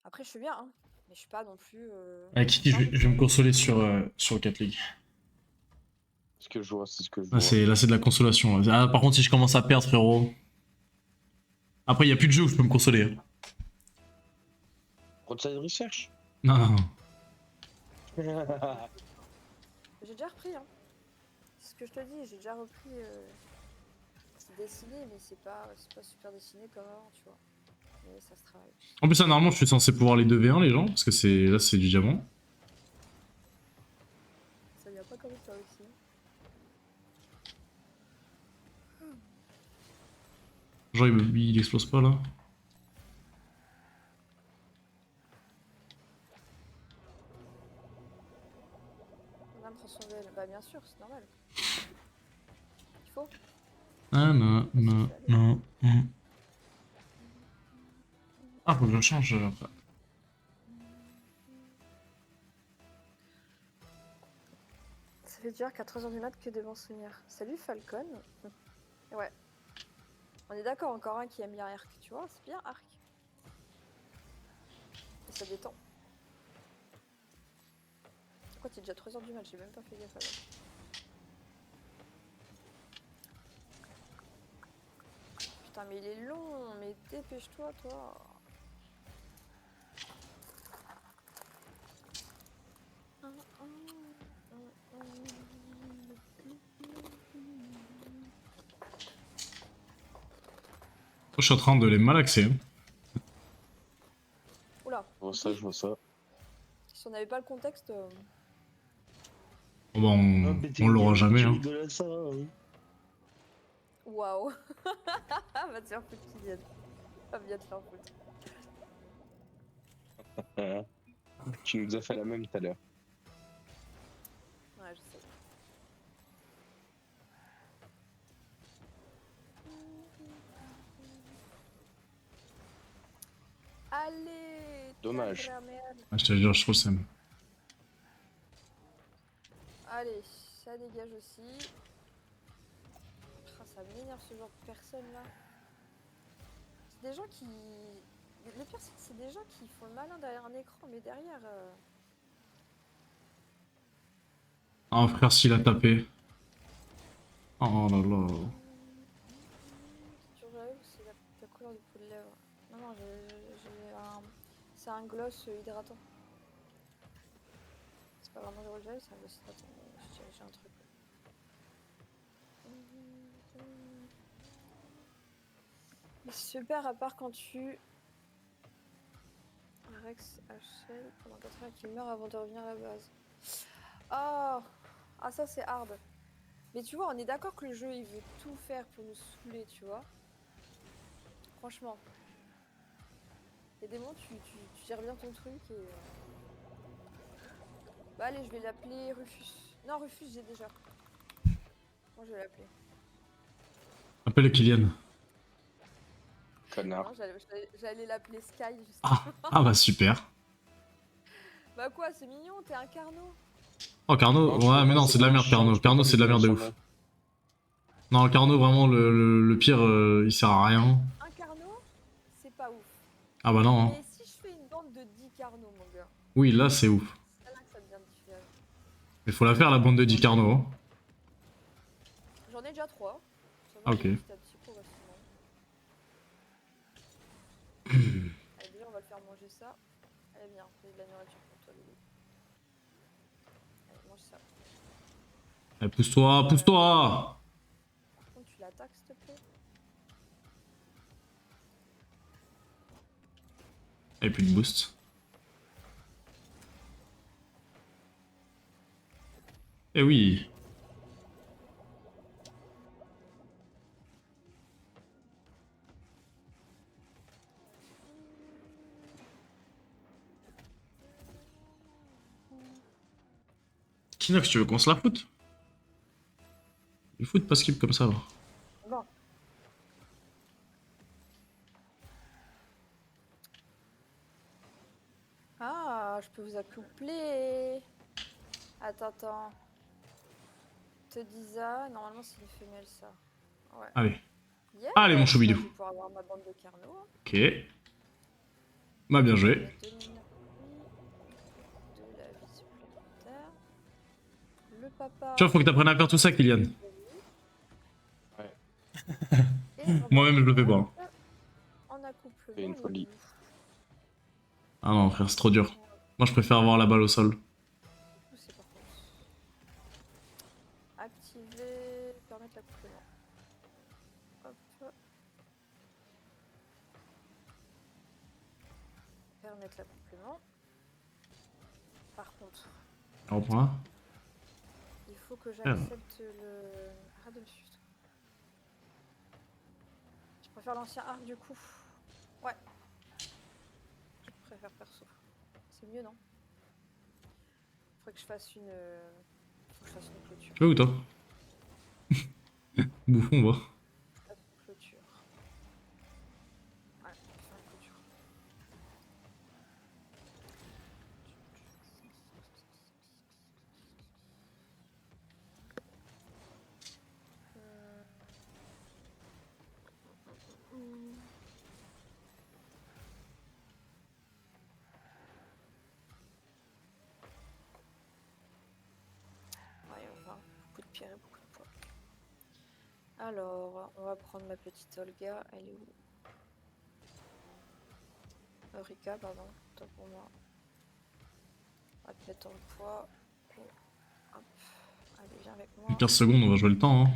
Après, je suis bien, hein, mais je suis pas non plus. Avec Kiki, je vais me consoler sur 4 League. C'est ce que je vois, c'est ce que je Là, vois. c'est de la consolation. Ah, par contre, si je commence à perdre, frérot. Après, il n'y a plus de jeu où je peux me consoler. Hein. Roadside Research. Non, non, non. J'ai déjà repris, hein. C'est ce que je te dis, j'ai déjà repris. C'est dessiné, mais c'est pas super dessiné comme avant, tu vois. Mais ça se travaille. En plus, ça, normalement, je suis censé pouvoir les 2v1, les gens, parce que là, c'est du diamant. Ça vient pas comme ça aussi. Genre, il explose pas, là. On a me transformer. Bah, bien sûr, c'est normal. Il faut. Ah, non, non, non. Ah, faut que je change. Ça fait dire qu'à 3h du mat que devant souvenir. Salut Falcon. Ouais. On est d'accord, encore un qui aime bien Arc, tu vois, c'est bien Arc. Et ça détend. Pourquoi t'es déjà 3h du mat, j'ai même pas fait gaffe alors. Putain mais il est long, mais dépêche-toi toi. Je suis en train de les malaxer. Oula. Je vois ça, je vois ça. Si on n'avait pas le contexte... Bon, bah, on l'aura jamais. Tu Hein. rigoles à ça, hein. Waouh. Va te faire foutre Kylian. Va bien te faire foutre. Tu nous as fait la même tout à l'heure. Ouais, je sais. Allez. Dommage. Ah, je te jure, je trouve ça. Allez, ça dégage aussi. Ça m'énerve ce genre de personnes là. C'est des gens qui... Le pire c'est que c'est des gens qui font le malin derrière un écran, mais derrière... Oh, frère, s'il a tapé. Oh là là. C'est toujours j'arrive, c'est la couleur du pot de lèvres. Non, non, j'ai un... C'est un gloss hydratant. C'est pas vraiment du rouge à lèvres, c'est un gloss hydratant. J'ai un truc. Mais c'est super à part quand tu... Rex HL pendant 4 heures qui meurt avant de revenir à la base. Oh. Ah ça c'est hard. Mais tu vois, on est d'accord que le jeu il veut tout faire pour nous saouler, tu vois. Franchement. Il y a des moments tu gères bien ton truc et... Bah allez, je vais l'appeler Rufus. Non, Rufus j'ai déjà. Moi je vais l'appeler. Appelle Kylian. Connard. Non, j'allais l'appeler Sky justement. Ah bah super. Bah quoi, c'est mignon, t'es un Carnot. Oh, Carnot, Non, ouais, mais non, c'est de la merde, Carnot. Carnot, c'est de la merde de ouf. Non, Carnot, vraiment, le pire, il sert à rien. Un Carnot, c'est pas ouf. Ah bah non. Hein. Mais si je fais une bande de 10 Carnot, mon gars. Oui, là, c'est ouf. C'est là que ça devient différent. Mais faut la faire, la bande de 10 Carnot. Hein. J'en ai déjà 3. Ah, ok. Petit à petit, progressivement. Allez, déjà, on va le faire manger ça. Allez, viens, fais de la nourriture pour toi, Lulu. Allez, mange ça. Allez, pousse-toi, pousse-toi. Par contre, tu l'attaques, s'il te plaît. Et plus de boost. Eh oui. Kinox, tu veux qu'on se la foute? Il fout pas skip comme ça, là. Bon. Ah, je peux vous accoupler. Attends. Te dis ça. Normalement, c'est une femelle, ça. Ouais. Allez. Yeah, Allez, mon choubidou. je vais pouvoir avoir ma bande de Carnot. Ok. Bah, bien joué. Tenir Tu vois, faut que t'apprennes à faire tout ça, Kylian. Et on va Moi-même, je le fais pas. mettre en accouplement. C'est une folie. Ah non, frère, c'est trop dur. Moi, je préfère avoir la balle au sol. C'est par contre. Activer, permettre l'accouplement. Hop. Permettre l'accouplement. Par contre, On reprend là. il faut que j'accepte le... Arrête de me suivre. Je préfère l'ancien arc du coup. Ouais. Je préfère perso. C'est mieux, non? Faudrait que je fasse une... Faut que je fasse une clôture. Tu veux ou toi? Bouffon, va. Clôture. Ouais, on va faire une clôture. Ouais, on va beaucoup de pierres et beaucoup de poids. Alors, on va prendre ma petite Olga. Elle est où? Rika, pardon. Toi pour moi. On va te mettre en poids. Et hop. Allez, viens avec moi. 15 secondes, on va jouer le temps. Hein.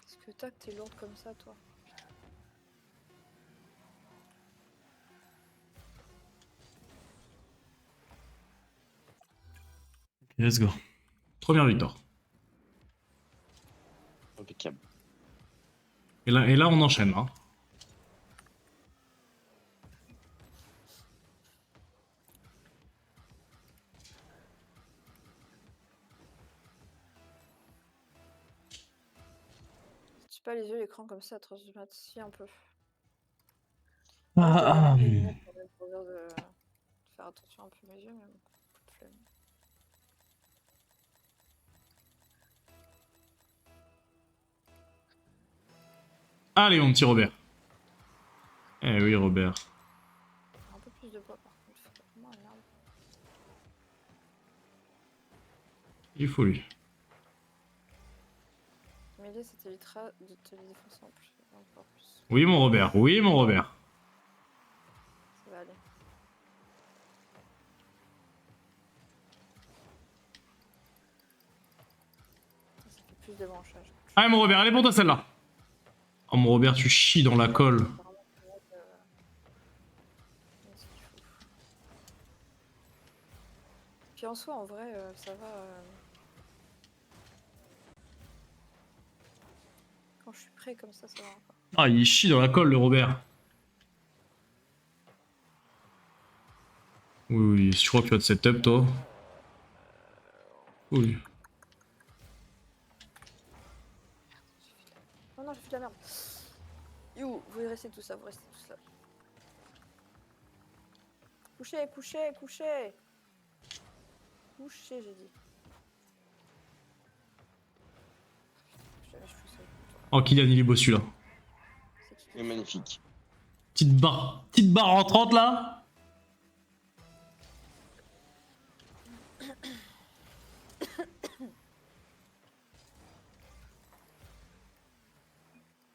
Qu'est-ce que t'as que t'es lourde comme ça, toi? Let's go. Première victoire. Impeccable. Et là on enchaîne. Hein. C'est pas les yeux, l'écran comme ça à 3 du mat. Si, un peu. Ah, J'ai des lunettes pour de faire attention un peu à mes yeux, mais bon, coup de flemme. Allez, mon petit Robert. Eh oui, Robert. Un peu plus de poids par contre. Oh, merde. Il faut lui. L'idée, ça t'évitera de te les défoncer en plus. Encore plus. Oui, mon Robert. Oui, mon Robert. Ça va aller. Ça fait plus de branchage. Allez, mon Robert, elle est pour toi celle-là. Oh, mon Robert, tu chies dans la colle. Vraiment, ce qu'il faut. Puis en soi, en vrai, ça va. Quand je suis prêt comme ça va encore. Ah, il chie dans la colle, le Robert. Oui, oui, je crois que tu as de setup, toi. Oui. Oh non, j'ai fait de la merde. You, vous restez tous là, vous restez tous là. Couchez, couchez, couchez. Couchez, j'ai dit. Jamais je fous ça. Oh, Kylian, il est beau celui-là. C'est qui C'est magnifique. Petite barre rentrante là.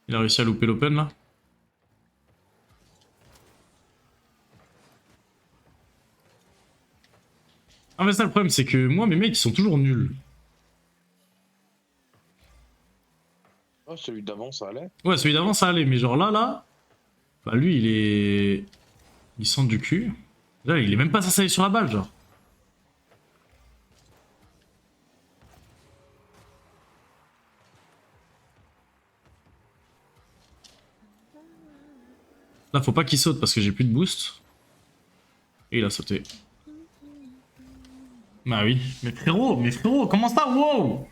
Il a réussi à louper l'open là. Ah mais ça le problème c'est que moi mes mecs ils sont toujours nuls. Oh, celui d'avant, ça allait. Ouais celui d'avant ça allait mais genre là. Bah lui il est... Il sent du cul. Là il est même pas censé aller sur la balle genre. Là faut pas qu'il saute parce que j'ai plus de boost. Et il a sauté. Bah oui. Mais frérot, comment ça? Wow!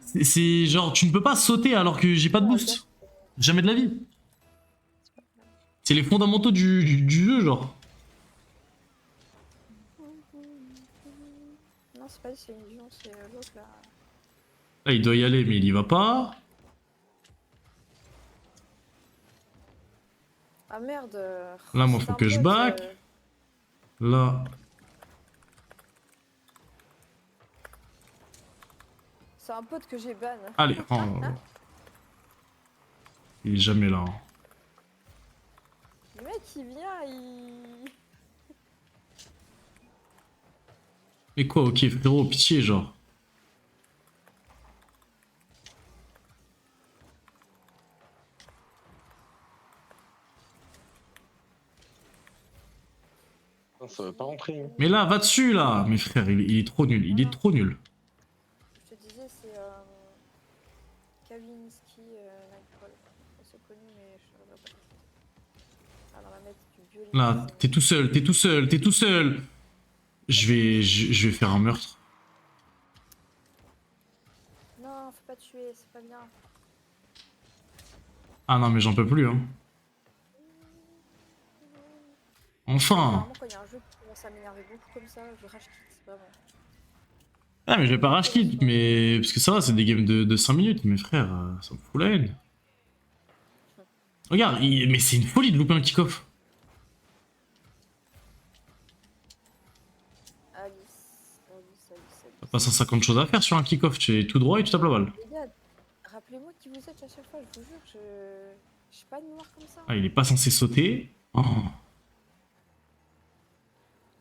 C'est genre tu ne peux pas sauter alors que j'ai pas de boost. Jamais de la vie. C'est les fondamentaux du jeu genre. Non, c'est pas c'est une c'est l'autre là. Là il doit y aller mais il y va pas. Ah merde. Là, moi, c'est faut un que je bot, back. Là. C'est un pote que j'ai ban. Allez. Oh là là. Il est jamais là. Hein. Le mec il vient, il... Mais quoi, ok, frérot, pitié, genre. Non, ça veut pas rentrer. Hein. Mais là, va dessus, là. Mais frère, il est trop nul. Il est trop nul. Je te disais, c'est Kavinsky Nightfall. C'est connu, mais je ne sais pas. Alors, on va mettre du violin. Là, t'es tout seul, t'es tout seul, t'es tout seul. Je vais faire un meurtre. Non, faut pas tuer, c'est pas bien. Ah non, mais j'en peux plus, hein. Enfin. Normalement, quand il y a un jeu qui commence à m'énerver beaucoup comme ça, je rage quitte, vraiment. Ah, mais je vais pas rage quit, mais. Parce que ça va, c'est des games de 5 minutes, mais frère, ça me fout la haine. Regarde, mais c'est une folie de louper un kick-off. T'as pas 150 choses à faire sur un kick-off, tu es tout droit et tu tapes la balle. Les gars, rappelez-moi qui vous êtes à chaque fois, je vous jure, je suis pas de mémoire comme ça. Ah, il est pas censé sauter. Oh.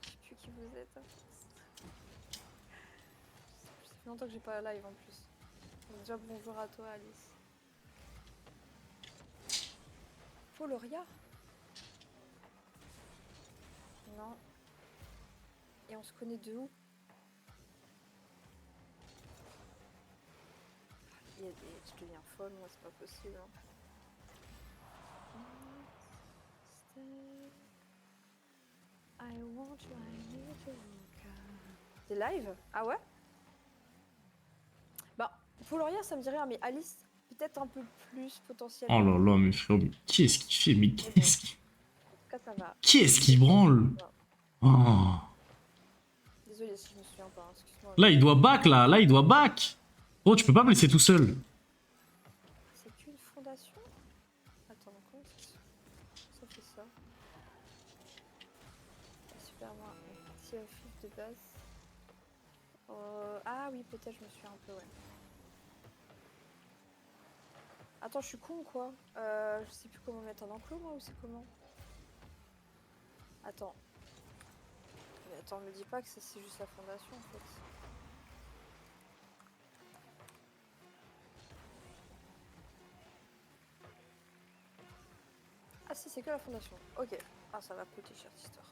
Je sais plus qui vous êtes. Ça fait longtemps que j'ai pas la live en plus. Donc déjà bonjour à toi Alice. Foloria? Non. Et on se connaît de où? Je deviens folle, moi c'est pas possible. Hein. I want you, I need you. T'es live? Ah ouais? Bah, Foloria ça me dit rien, mais Alice, peut-être un peu plus potentiellement. Oh là là, mais frérot, mais qui est-ce qui fait? Mais qu'est-ce qui. En tout cas, ça va. Qui est-ce qui branle? Oh. Désolée si je me souviens pas, hein, excuse-moi. Là, il doit back, là. Là, il doit back. Oh, tu peux pas me laisser tout seul. C'est qu'une fondation? Attends, comment ça fait ça? Super, moi, petit office de base. Ah oui, peut-être, je me suis un peu, ouais. Attends, je suis con ou quoi? Je sais plus comment mettre un enclos, moi, ou c'est comment? Attends. Mais attends, me dis pas que c'est juste la fondation, en fait. Ah si, c'est que la fondation. Ok. Ah, ça va coûter cher, cette histoire.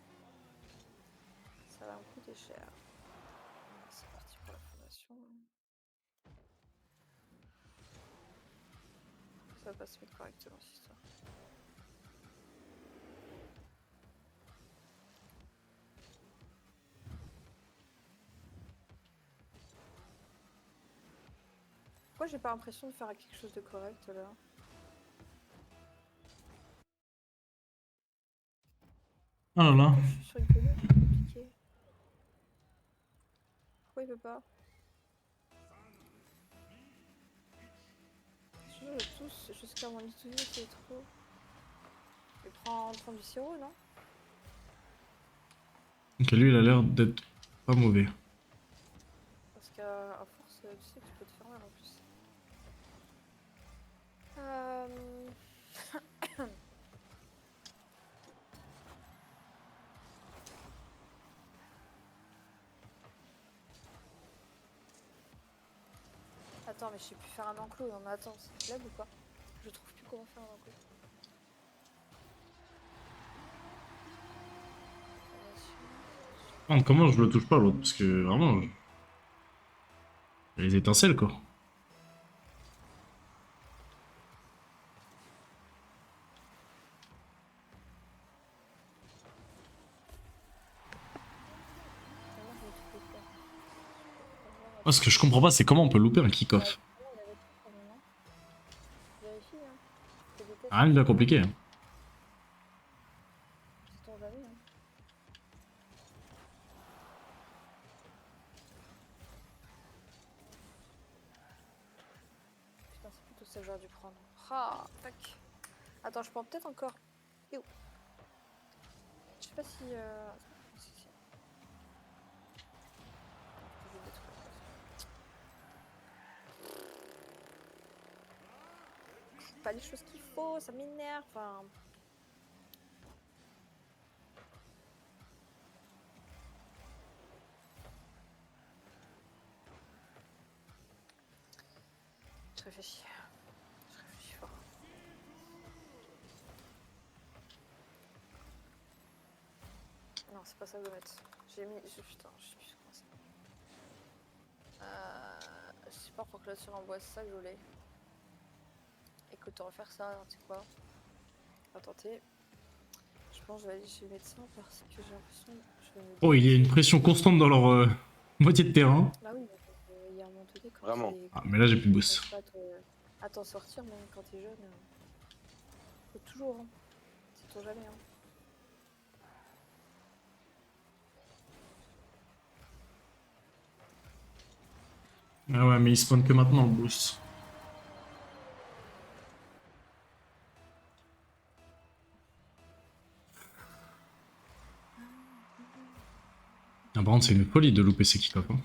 Ça va me coûter cher. C'est parti pour la fondation. Ça va pas se mettre correctement, cette histoire. Pourquoi j'ai pas l'impression de faire quelque chose de correct, là? Oh là là. Je suis sur une colline, c'est compliqué. Pourquoi il veut pas? Je veux tous jusqu'à mon lit, c'est trop. Je prends du sirop, non? Ok, lui, il a l'air d'être pas mauvais. Parce qu'à force, tu sais que tu peux te faire mal en plus. Attends, mais je sais plus faire un enclos. Non, mais attends, c'est une blague ou quoi? Je trouve plus comment faire un enclos. Oh, comment je le touche pas, l'autre? Parce que vraiment. Il y a les étincelles, quoi. Moi, ce que je comprends pas, c'est comment on peut louper un kick-off. Vérifie, hein. C'est des tests. Rien de bien compliqué. Hein. Sait-on jamais, hein. Putain, c'est plutôt ça que j'aurais dû prendre. Ah, tac. Attends, je prends peut-être encore. Et où? Je sais pas si. Si, si. pas les choses qu'il faut, ça m'énerve. Enfin... Je réfléchis. Je réfléchis fort. Non, c'est pas ça que je dois mettre. J'ai mis. Putain, je sais plus comment c'est. Je sais pas pour clôture en bois, c'est ça que je voulais. Écoute, on va faire ça, tu sais quoi. On va tenter. Je pense que je vais aller chez le médecin parce que j'ai l'impression que je vais me. Oh, il y a une pression constante dans leur moitié de terrain. Bah oui, il y a un moment donné quand Vraiment. Ah, mais là, j'ai plus de boost. à t'en sortir, même quand t'es jeune. Faut toujours, hein. C'est toujours jamais, hein. Ah ouais, mais il spawn que maintenant, le boost. Ah, par contre, c'est une folie de louper ces kick-off. Hein.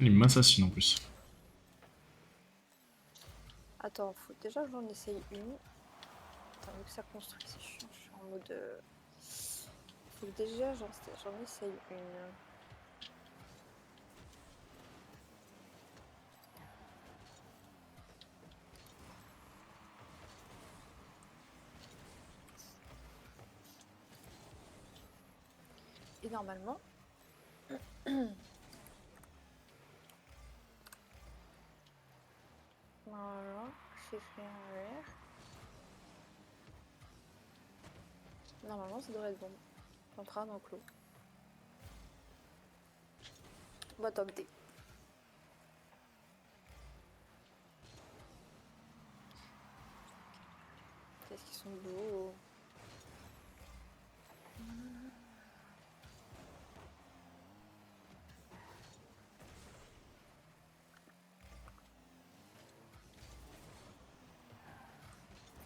Il m'assassine en plus. Attends, faut déjà que j'en essaye une. Attends, vu que ça construit, c'est chiant, je suis en mode. Faut que déjà j'en essaye une. Et normalement. Voilà, j'ai fait un verre. Normalement, ça devrait être bon. Entra dans clos. Bottom D. Qu'est-ce qu'ils sont beaux.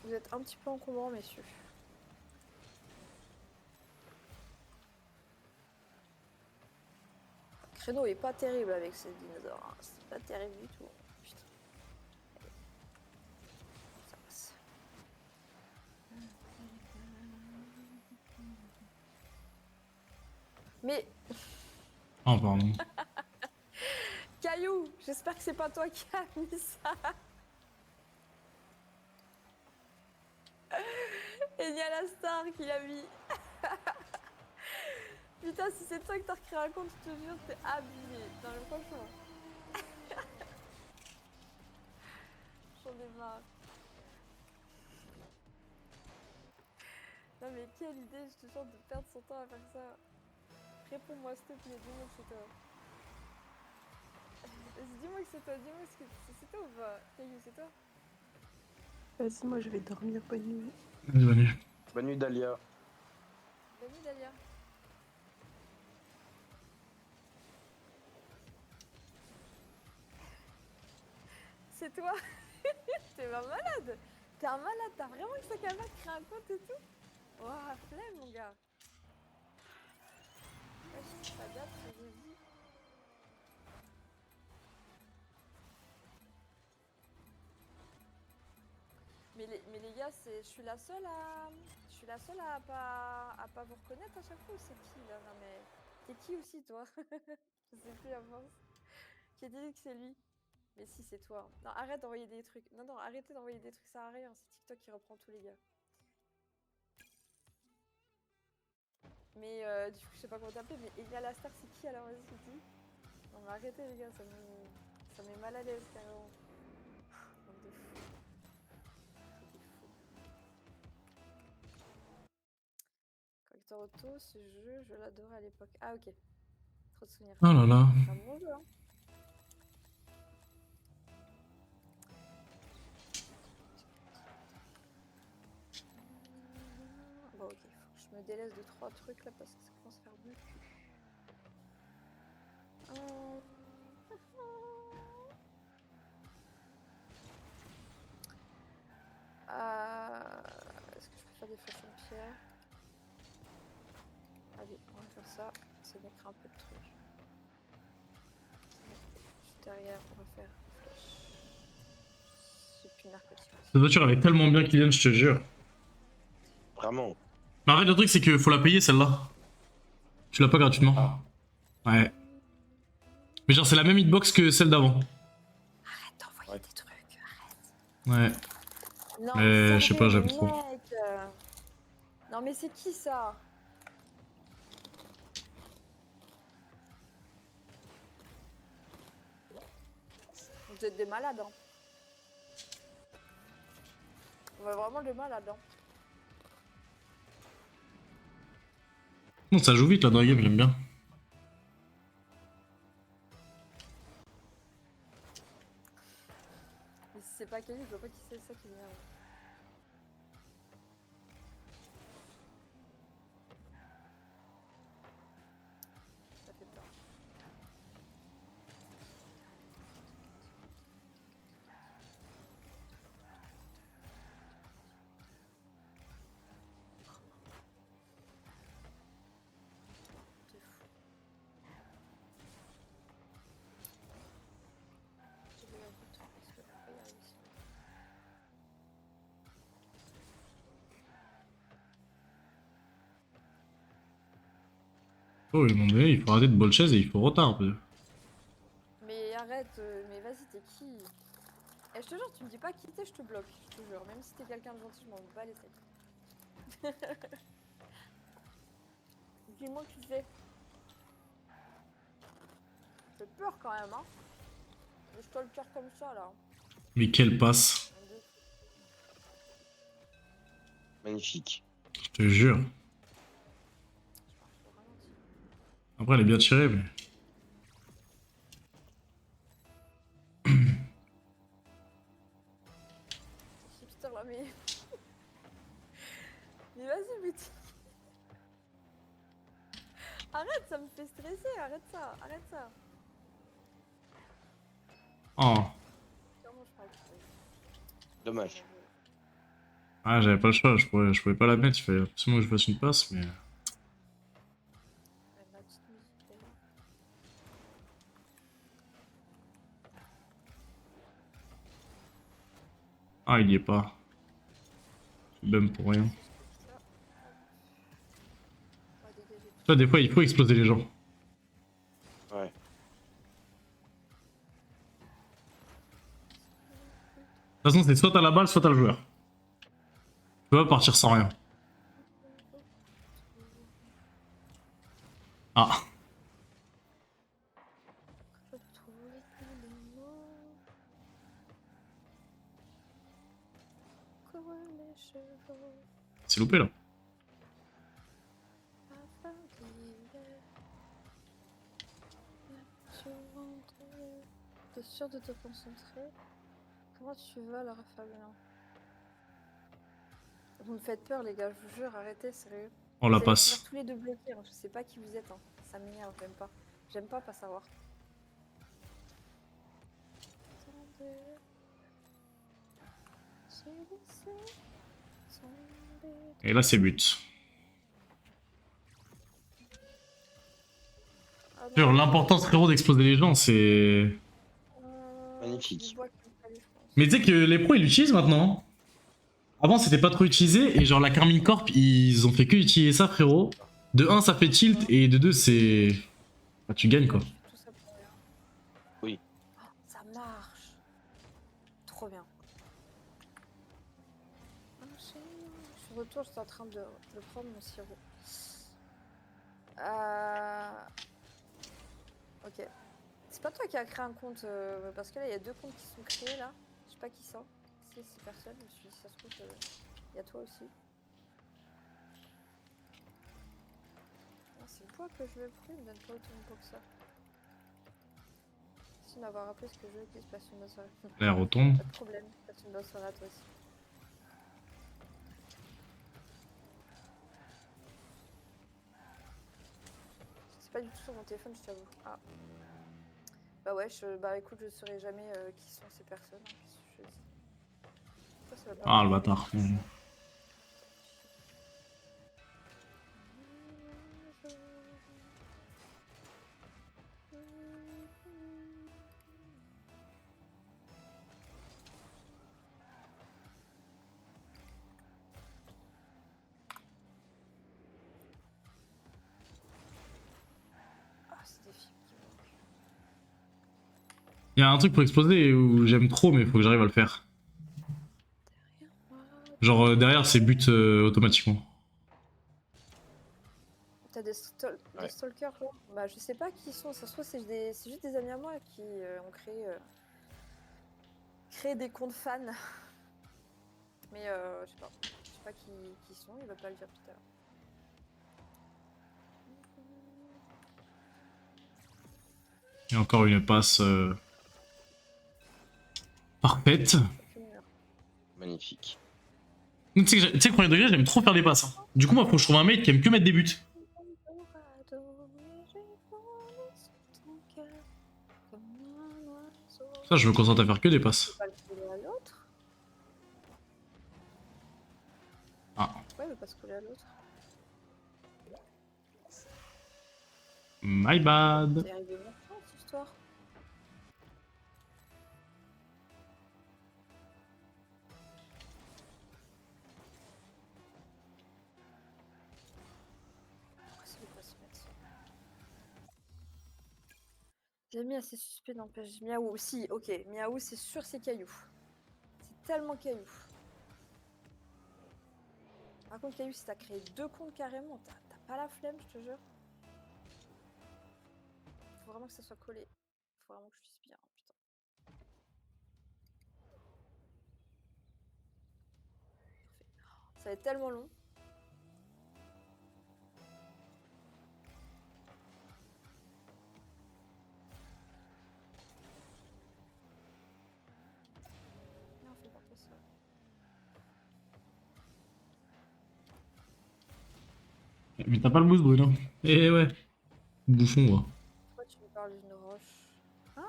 Vous êtes un petit peu encombrants, messieurs. Le créneau est pas terrible avec ces dinosaures. Hein. C'est pas terrible du tout. Putain. Ça passe. Mais Oh, pardon. Caillou, j'espère que c'est pas toi qui as mis ça. Et il y a la star qui l'a mis. Putain, si c'est toi que t'as recréé un compte, je te jure, t'es abusé. Non, mais franchement. J'en ai marre. Non, mais quelle idée, je te jure, de perdre son temps à faire ça. Réponds-moi, s'il te plaît, dis-moi que c'est toi. Dis-moi que c'est toi, dis-moi que c'est toi ou pas? Caillou, c'est toi? Vas-y, moi je vais dormir, bonne nuit. Bonne nuit. Bonne nuit, Dahlia. Bonne nuit, Dalia. C'est toi? T'es un malade. T'es un malade, t'as vraiment que ça capable de créer un compte et tout? Ouah, flemme, mon gars. Wesh, ça date, ce que j'ai dit. Mais les gars, je suis la seule à. Je suis la seule à pas vous reconnaître à chaque fois ou c'est qui là? Non mais. T'es qui aussi toi? Je sais plus à force. Qui dit que c'est lui? Mais si c'est toi. Non, arrête d'envoyer des trucs. Non, non, arrêtez d'envoyer des trucs, ça sert à rien. C'est TikTok qui reprend tous les gars. Mais du coup, je sais pas comment t'appeler, mais Elia la star, c'est qui alors? Vas-y, c'est qui? Non, mais arrêtez les gars, ça me met mal à l'aise carrément. Bande de fous. Des fous. Corrector auto, ce jeu, je l'adorais à l'époque. Ah, ok. Trop de souvenirs. Oh là là. C'est un bon jeu, hein. Bon, ok, faut que je me délaisse de 3 trucs là parce que ça commence à faire beaucoup. Est-ce que je peux faire des flèches en pierre? Allez, on va faire ça. Ça mettra un peu de trucs. derrière, on va faire flash. C'est plus narcotique. Cette voiture elle est tellement bien Kylian, je te jure. Vraiment. Mais en fait le truc c'est que faut la payer celle-là. Tu l'as pas gratuitement. Ah. Ouais. Mais genre c'est la même hitbox que celle d'avant. Arrête d'envoyer Ouais. des trucs, arrête. Ouais. Non, Mais je sais pas, sérieux, j'aime trop. mec. Non mais c'est qui ça? Vous êtes des malades, hein. On va vraiment des malades, hein. Non ça joue vite là dans la game, j'aime bien. Mais si c'est pas Kelly, je vois pas qui c'est ça qui m'énerve. Ça fait peur. C'est fou. Je vais un peu de temps parce que là, il y a ici. Oh ils m'ont donné, il faut arrêter de ball chaise et il faut retard. Mais arrête, mais vas-y, t'es qui? Eh, je te jure, tu me dis pas qui t'es, je te bloque, je te jure. Même si t'es quelqu'un de gentil, je m'en bats les steaks. Dis-moi qui c'est. J'ai peur quand même, hein. Mais je te le tire comme ça, là. Mais quelle passe, Un, deux. Magnifique. je te jure. Je marche au ralenti. Après elle est bien tirée mais... C'est hipster là, mais. Mais vas-y, mais. Arrête, ça me fait stresser, arrête ça, arrête ça. Oh. Clairement, je parle plus. Dommage. Ah j'avais pas le choix, je pouvais pas la mettre, il fallait absolument que je fasse une passe mais... La petite musique, elle est là. Ah il y est pas. Je bum pour rien. Ça. Hop. On va dégager tout Ça des fois il faut exploser les gens. De Ouais. toute façon c'est soit t'as la balle, soit t'as le joueur. Tu peux pas partir sans rien. Ah. Retrouver les mots. Courir les chevaux. C'est loupé là. Afin d'hiver. Tu rentres. T'es sûr de te concentrer? Comment tu vas, Laura Fabien? Vous me faites peur, les gars, je vous jure, arrêtez, sérieux. On la Vous allez finir passe. tous les deux bloqués, hein. Je sais pas qui vous êtes, hein. Ça m'énerve, j'aime pas. J'aime pas savoir. Attendez. J'ai laissé tomber. Et là c'est but. Ah non, Sur l'importance frérot d'exploser les gens c'est... Magnifique. c'est du bois qu'il me fallait, je pense. Mais tu sais que les pros ils l'utilisent maintenant. Avant c'était pas trop utilisé et genre la Carmine Corp ils ont fait que utiliser ça frérot. De 1 ça fait tilt et de 2 c'est... Bah, tu gagnes quoi. Tout ça pour rien. Oui. Oh, ça marche. Trop bien. Je suis retour, j'étais en train de prendre mon sirop. Ok. C'est pas toi qui as créé un compte parce que là il y a deux comptes qui sont créés là. Je sais pas qui ça. C'est personne. Je me suis dit ça se trouve il y a toi aussi. Ah, c'est le poids que je vais prendre, il me donne pas autant de poids que ça. Merci de m'avoir rappelé ce que je veux qu'il se passe une bonne soirée. Là elle retombe. Pas de problème, passe une bonne soirée à toi aussi. C'est pas du tout sur mon téléphone, je t'avoue. Ah. Bah ouais, bah écoute, je saurais jamais qui sont ces personnes. Hein, qu'est-ce que je dis. Ça va pas Ah le me- bâtard. Il y a un truc pour exploser où j'aime trop, mais faut que j'arrive à le faire. Genre derrière, c'est but automatiquement. T'as des Ouais. stalkers là? Bah je sais pas qui ils sont, ça se trouve c'est juste des amis à moi qui ont créé des comptes fans. Mais je sais pas qui sont, il va pas le dire tout à l'heure. Et encore une passe parfaite. Magnifique. Tu sais que premier degré, j'aime trop faire des passes. Hein. Du coup, moi, faut que je trouve un mate qui aime que mettre des buts. Ça, je me concentre à faire que des passes. Pas le coller à l'autre. Ah, Pourquoi il veut pas se coller à l'autre? my bad. C'est arrivé maintenant cette histoire. Pourquoi ça veut pas se mettre? J'ai mis assez suspect n'empêche. Miaou, si, ok. Miaou, c'est sûr, c'est Caillou. C'est tellement Caillou. Par contre, Caillou, si t'as créé 2 comptes carrément, t'as pas la flemme, je te jure. Faut vraiment que ça soit collé. Faut vraiment que je puisse bien, putain. Parfait. Ça va être tellement long. Non, fais pas ça. Mais t'as pas le boost, Bruno. Eh ouais. Bouffon, moi. Pourquoi tu me parles d'une roche? Hein?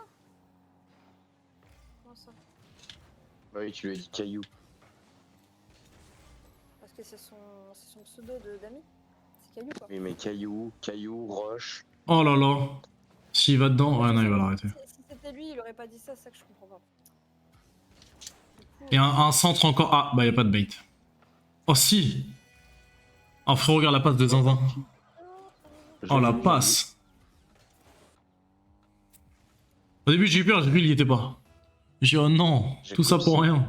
Comment ça? Bah oui, tu lui as dit caillou. Parce que c'est son pseudo d'ami. C'est Caillou, quoi. Oui, mais caillou, roche. Oh là là. S'il va dedans, ouais, non, il va l'arrêter. Si c'était lui, il aurait pas dit ça, c'est ça que je comprends pas. Du coup, Et un centre encore. Ah, bah, y a pas de bait. Oh, si. Oh, frérot, regarde la passe de Zinzin. Oh, la passe. Au début, j'ai eu peur, j'ai vu, il y était pas. J'ai dit, oh non, J'ai tout ça cru pour aussi. rien.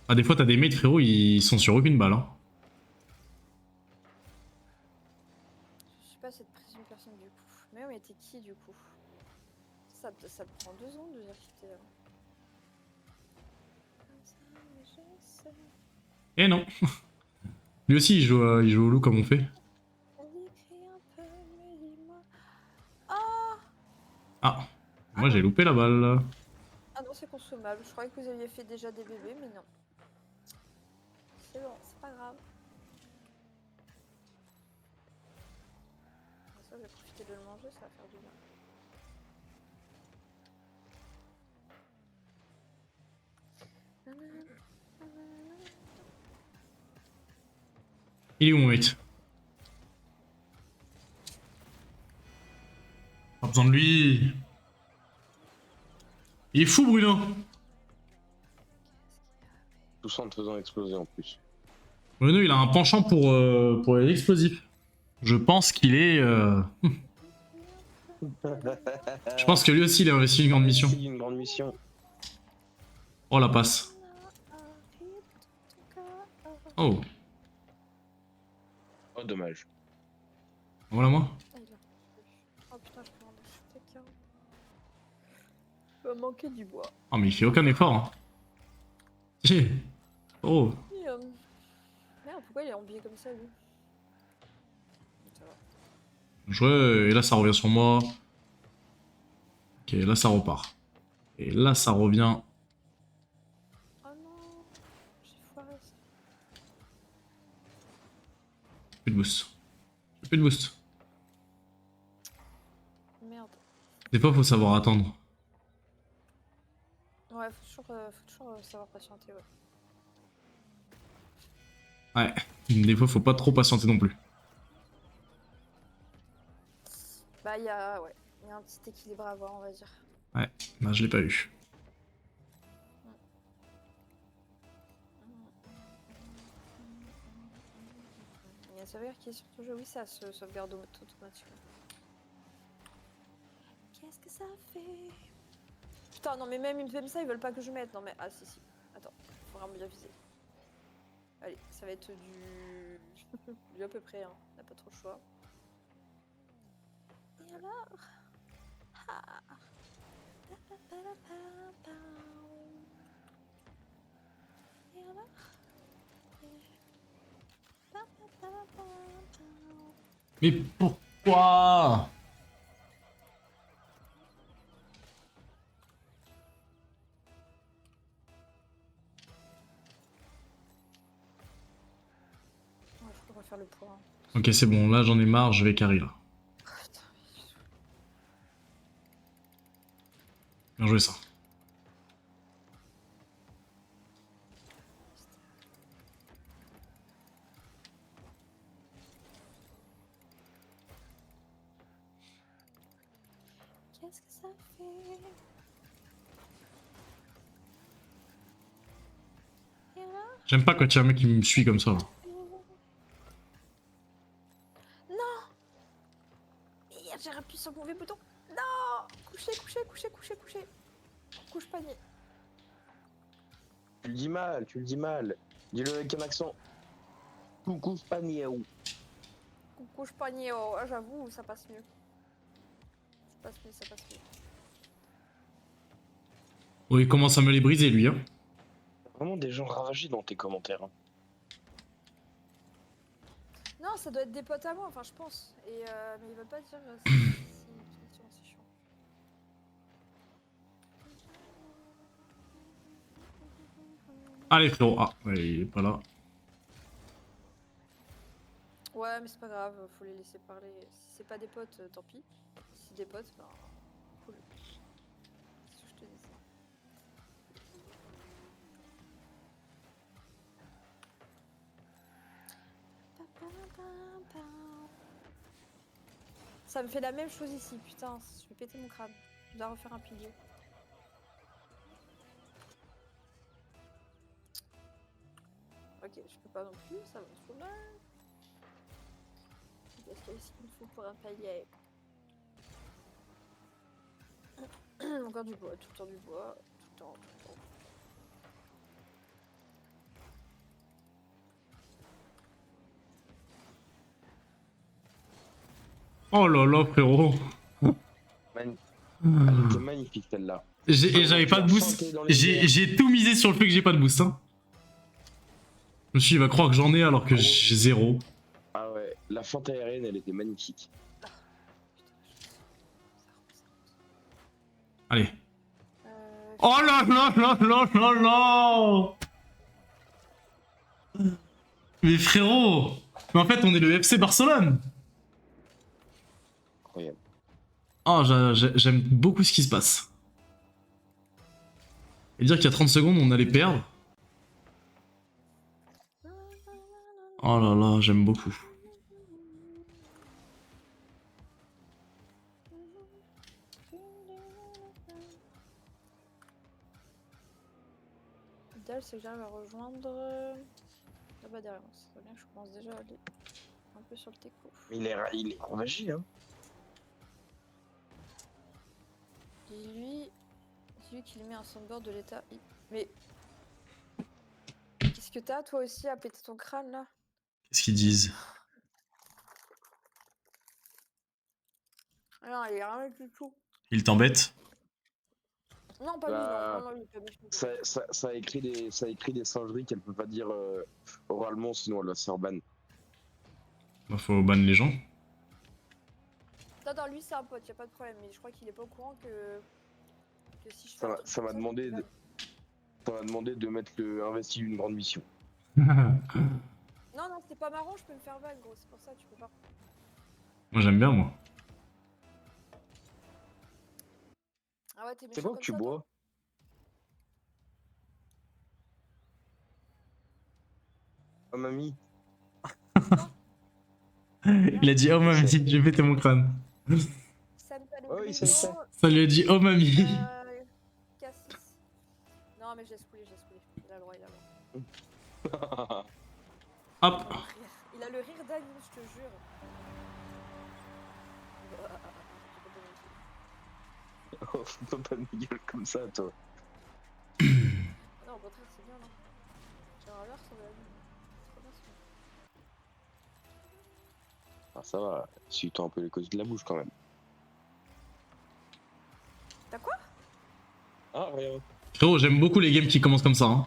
Ah, des fois, t'as des mates, frérot, ils sont sur aucune balle. Hein. je suis pas cette prise une personne du coup. Mais t'es qui du coup? Ça te prend 2 secondes de dire qui t'es. Eh non. Lui aussi, il joue au loup comme on fait. Ah! Ah, moi j'ai loupé la balle. Ah non, c'est consommable. Je croyais que vous aviez fait déjà des bébés, mais non. C'est bon, c'est pas grave. Ça, je vais profiter de le manger, ça va faire du bien. Il est où mon mate? Pas besoin de lui. Il est fou, Bruno. Tout ça en te faisant exploser en plus. Bruno, il a un penchant pour les explosifs. Je pense qu'il est. Je pense que lui aussi, il a investi une grande mission. C'est une grande mission. Oh, la passe. Oh, Oh, dommage. voilà moi. Ah, il a... Oh putain, je peux en acheter qu'un. Il va manquer du bois. Oh, mais il fait aucun effort. Hein. Si. Oh. Et, merde, pourquoi il est embillé comme ça, lui? Ça va. Et là, ça revient sur moi. Ok, là, ça repart. Et là, ça revient. Oh non, j'ai foiré ça. Plus de boost. J'ai plus de boost. Merde. Des fois, faut savoir attendre. Ouais, faut toujours savoir patienter, ouais. Ouais. Des fois, faut pas trop patienter non plus. Bah, il y a un petit équilibre à avoir, on va dire. Ouais. Bah, je l'ai pas eu. Il y a sauvegarde qui est sur ton jeu, oui, ça se sauvegarde automatiquement. Qu'est-ce que ça fait? putain, non mais même ça, ils veulent pas que je mette. Non mais, ah si, si. Attends, faut vraiment bien viser. Allez, ça va être du... du à peu près, hein. On n'a pas trop le choix. Et alors ah. Et alors Mais pourquoi? Ouais, faut qu'on va faire le point. Ok, c'est bon, là j'en ai marre, je vais carry là. Putain. Bien joué ça. Qu'est-ce que ça fait? Et alors J'aime pas quand il y a un mec qui me suit comme ça. Là. Non! Merde, j'ai appuyé sur le mauvais bouton. Non! Couché, couché, couché, couché, couché. Couche panier. Tu le dis mal, tu le dis mal. Dis-le avec un accent. Coucou panier. Couche panier, oh, ah, j'avoue, ça passe mieux. Ça passe mieux, ça passe mieux. Oh, il commence à me les briser lui, hein. Vraiment des gens ravagés dans tes commentaires. Hein. Non, ça doit être des potes à moi, enfin je pense. Et mais ils veulent pas dire c'est chiant. Allez frérot, ah, ouais, il est pas là. Ouais, mais c'est pas grave, faut les laisser parler. Si c'est pas des potes, tant pis. Si c'est des potes, bah cool. C'est ce que je te dis ça. Ça me fait la même chose ici, putain, je vais péter mon crâne. Je dois refaire un pilier. Ok, je peux pas non plus, ça va me saouler. Qu'est-ce qu'il me faut pour un palier? Encore du bois, tout le temps du bois, tout le temps, tout le temps. Oh là là frérot. Elle était magnifique celle-là. J'avais pas de boost. J'ai tout misé sur le fait que j'ai pas de boost. Hein. Je me suis dit, il va croire que j'en ai alors que j'ai 0. Ah ouais, la fente aérienne, elle était magnifique. Allez. Oh là là là là là là. Mais frérot. Mais en fait, on est le FC Barcelone. Incroyable. Oh, j'aime beaucoup ce qui se passe. Et dire qu'il y a 30 secondes, on allait perdre. Oh là là, j'aime beaucoup. L'idéal, c'est que j'arrive à rejoindre là-bas derrière moi. C'est bien que je commence déjà à aller un peu sur le teco. Il est ravagé, hein. Dis-lui qu'il met un soundboard de l'état. Mais qu'est-ce que t'as toi aussi à péter ton crâne là? Qu'est-ce qu'ils disent? Non, il est rien du tout. Ils t'embêtent? Non, pas lui, non, il est pas méchant. Ça a écrit des singeries qu'elle peut pas dire oralement, sinon elle va se faire ban. Bah, faut ban les gens. Non, lui c'est un pote, y a pas de problème, mais je crois qu'il est pas au courant que si je fais Ça m'a demandé de mettre investi une grande mission. Non, c'est pas marrant, je peux me faire ban, gros, c'est pour ça, tu peux pas. Moi j'aime bien, moi. Ah ouais, t'es méchant. C'est quoi comme que tu ça, bois? Oh mamie. Il a dit oh mamie, j'ai pété mon crâne. Ça me fait le Oh, il sait ça. Ça lui a dit oh mamie. Cassis. Non, mais j'ai spoulé. Il a le droit, Hop. Il a le rire d'Annie, je te jure. Faut pas de ma gueule comme ça, toi. Non, au contraire, c'est bien, non? J'aimerais bien ressembler à lui. C'est trop bien, ça. Ah, ça va, suis-toi un peu les causes de la bouche quand même. T'as quoi? Ah, rien. Frérot, j'aime beaucoup les games qui commencent comme ça. Hein.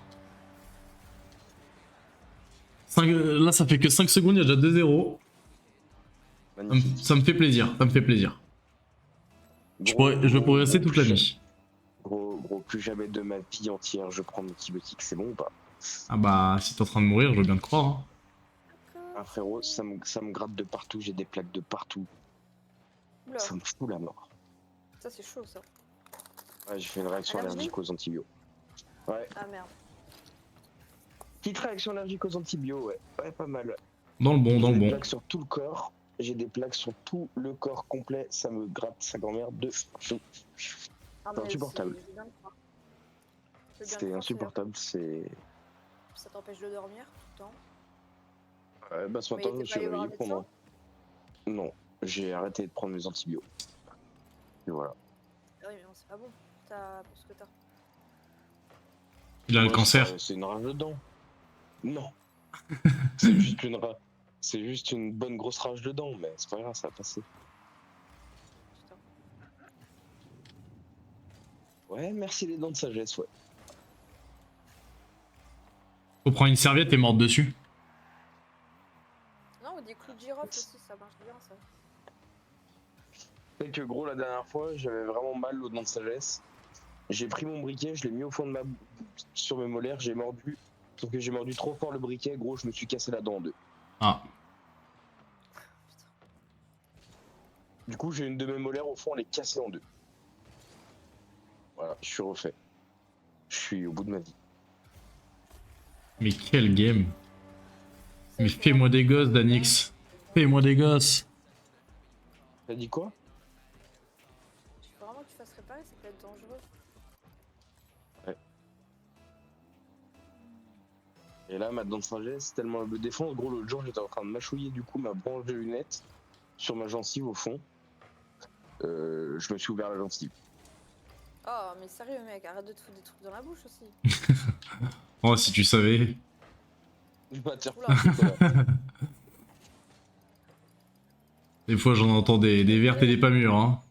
Là, ça fait que 5 secondes, il y a déjà 2-0. Magnifique. Ça me fait plaisir, ça me fait plaisir. Je vais progresser toute la nuit. Gros, plus jamais de ma vie entière je prends antibiotiques, c'est bon ou pas? Ah bah, si t'es en train de mourir, je veux bien te croire. Hein. Ah frérot, ça me gratte de partout, j'ai des plaques de partout. Oula, Ça me fout la mort. ça c'est chaud ça. Ouais, j'ai fait une réaction Allergie allergique aux antibiotiques. Ouais. Ah merde. Petite réaction allergique aux antibiotiques, ouais. Ouais, pas mal. Dans le bon, dans J'ai le des bon. plaques sur tout le corps. J'ai des plaques sur tout le corps complet. Ça me gratte sa grand-mère de partout. Ah, C'est insupportable. je veux bien le croire. Je veux bien le C'était croire, insupportable, c'est... Ça t'empêche de dormir tout le temps. Ouais, bah ce Mais matin, je me t'es suis pas allé voir un réveillé pendant... médecin? Non, j'ai arrêté de prendre mes antibiotiques. Et voilà. Ah oui, mais non, c'est pas bon. T'as ce que t'as. Il a le Ouais, cancer. c'est une rage de dents. Non. C'est juste une C'est juste une bonne grosse rage de dents, mais c'est pas grave, ça va passer. Putain. Ouais, merci les dents de sagesse, ouais. Faut prendre une serviette et mordre dessus. Non, ou des clous de girofle aussi, ça marche bien ça. C'est que gros, la dernière fois, j'avais vraiment mal aux dents de sagesse. J'ai pris mon briquet, je l'ai mis au fond de ma... sur mes molaires, j'ai mordu. Sauf que j'ai mordu trop fort le briquet, gros, je me suis cassé la dent en deux. Ah. Putain. Du coup, j'ai une de mes molaires au fond, elle est cassée en deux. Voilà, je suis refait. Je suis au bout de ma vie. Mais quel game. Ça, Mais je me fais-moi rappelle des gosses, pas. Danix. Fais-moi des gosses. T'as dit quoi? Il faut vraiment que tu fasses réparer, ça peut être dangereux. Et là, ma dent de sagesse, tellement elle me défonce, gros, l'autre jour, j'étais en train de mâchouiller du coup ma branche de lunette sur ma gencive au fond. Je me suis ouvert la gencive. Oh, mais sérieux, mec, arrête de te foutre des trucs dans la bouche aussi. Oh, si tu savais. Je vais pas te faire Oula. foutre, voilà. Des fois, j'en entends des vertes et des pas mûres. Hein.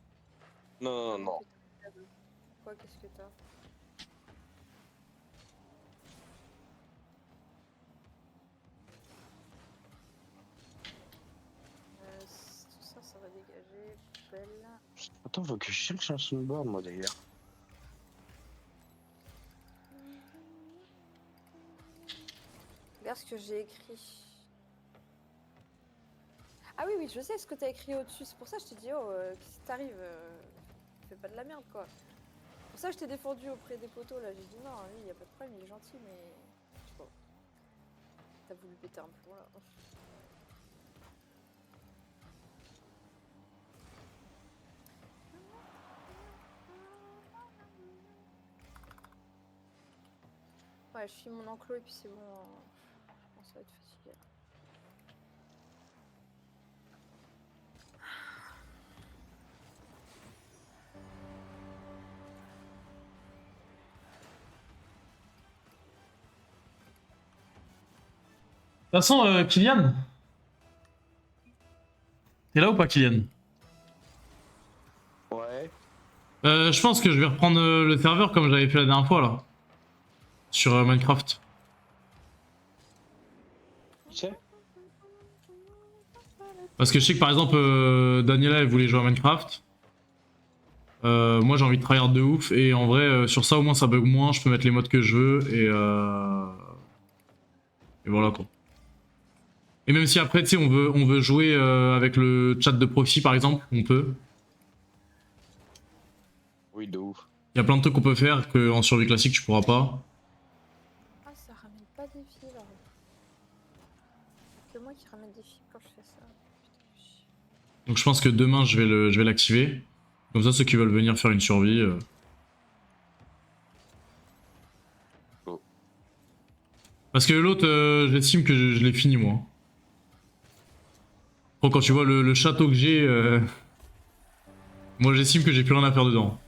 Non, non, non. Quoi, qu'est-ce que t'as? Tout ça, ça va dégager. Poubelle. Attends, faut que je cherche un soundboard, moi d'ailleurs. Regarde ce que j'ai écrit. Ah oui, oui, je sais ce que t'as écrit au-dessus. C'est pour ça que je t'ai dit, oh, qu'est-ce qui t'arrive fais pas de la merde, quoi. C'est pour ça que je t'ai défendu auprès des poteaux, là. J'ai dit, non, lui, y a pas de problème, il est gentil, mais... Je sais pas. T'as voulu péter un plomb, là. Ouais, je finis mon enclos et puis c'est bon. Je pense que ça va être fatigué. De toute façon, Kylian. T'es là ou pas, Kylian? Ouais. Je pense que je vais reprendre le serveur comme j'avais fait la dernière fois, là. Sur Minecraft. Tu sais? Parce que je sais que par exemple, Daniela elle voulait jouer à Minecraft. Moi j'ai envie de tryhard de ouf et en vrai sur ça au moins ça bug moins, je peux mettre les modes que je veux et voilà quoi. Et même si après tu sais on veut jouer avec le chat de proxy par exemple, on peut. Oui, de ouf. Il y a plein de trucs qu'on peut faire qu'en survie classique tu pourras pas. Ah, ça ramène pas des fils, là. C'est que moi qui ramène des fils quand je fais ça. Putain, chier. Donc je pense que demain je vais l'activer. Comme ça ceux qui veulent venir faire une survie. Oh. Parce que l'autre, j'estime que je l'ai fini moi. Bon, quand tu vois le château que j'ai, moi j'estime que j'ai plus rien à faire dedans.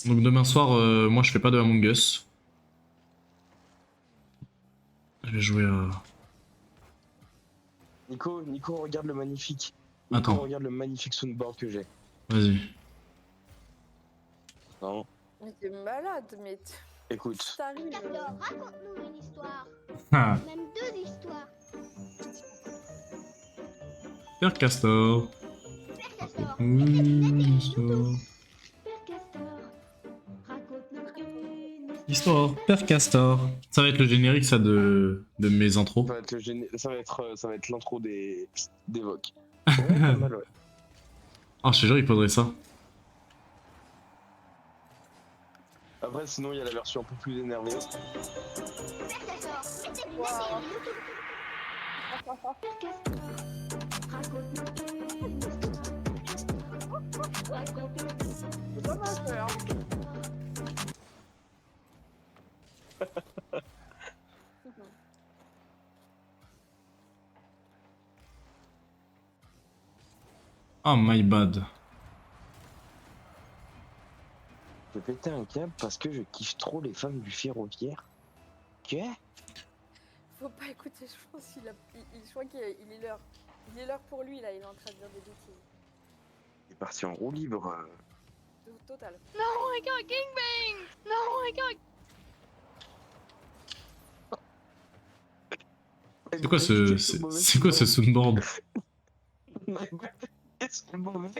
Donc demain soir, moi je fais pas de Among Us. Je vais jouer à... Nico, regarde le magnifique. Nico, Attends, regarde le magnifique soundboard que j'ai. vas-y. Non, Mais t'es malade, mais écoute. t'arrives. Castor, raconte-nous une histoire. Ah, Même deux histoires. Père Castor. Père Castor, Une histoire. Père Castor, raconte-nous une histoire. Histoire, Père Castor. Ça va être le générique ça de mes intros. Ça va être l'intro des Vox. Ouais, pas mal, ouais. Ah, je te jure, il faudrait ça. Après, sinon, il y a la version un peu plus énervée. Père Castor, mettez une Wow. série YouTube. Père Castor, raconte-nous une histoire. Raconte-nous. C'est pas mal fait, hein. Ah, my bad. Je vais péter un câble parce que je kiffe trop les femmes du ferroviaire. Quoi? Faut pas écouter, je pense qu'il a. Je crois qu'il est l'heure. Il est l'heure pour lui là, il est en train de dire des bêtises. Il est parti en roue libre. Total. No, I got gangbanged! No, I got... C'est quoi ce... C'est quoi ce soundboard? C'est mauvais.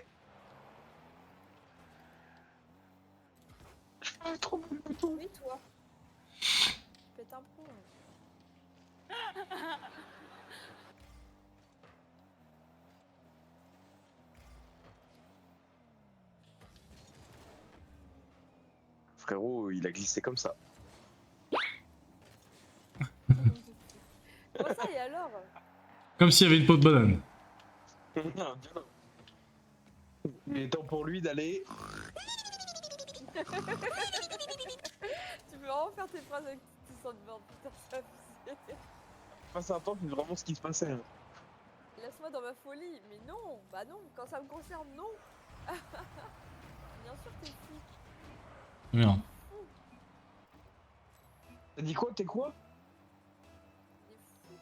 Je fais trop de bouton. Oui, toi. Pète un plomb. Frérot, il a glissé comme ça. Comment ça et alors? Comme s'il y avait une peau de banane. Il est temps pour lui d'aller. Tu peux vraiment faire tes phrases avec tes soundboards, putain, ça abusé. Passer un temps, puis vraiment ce qui se passait. Hein. Laisse-moi dans ma folie, mais non, bah non, quand ça me concerne, non. Bien sûr t'es fou. Merde. T'as dit quoi? T'es quoi? T'es fou.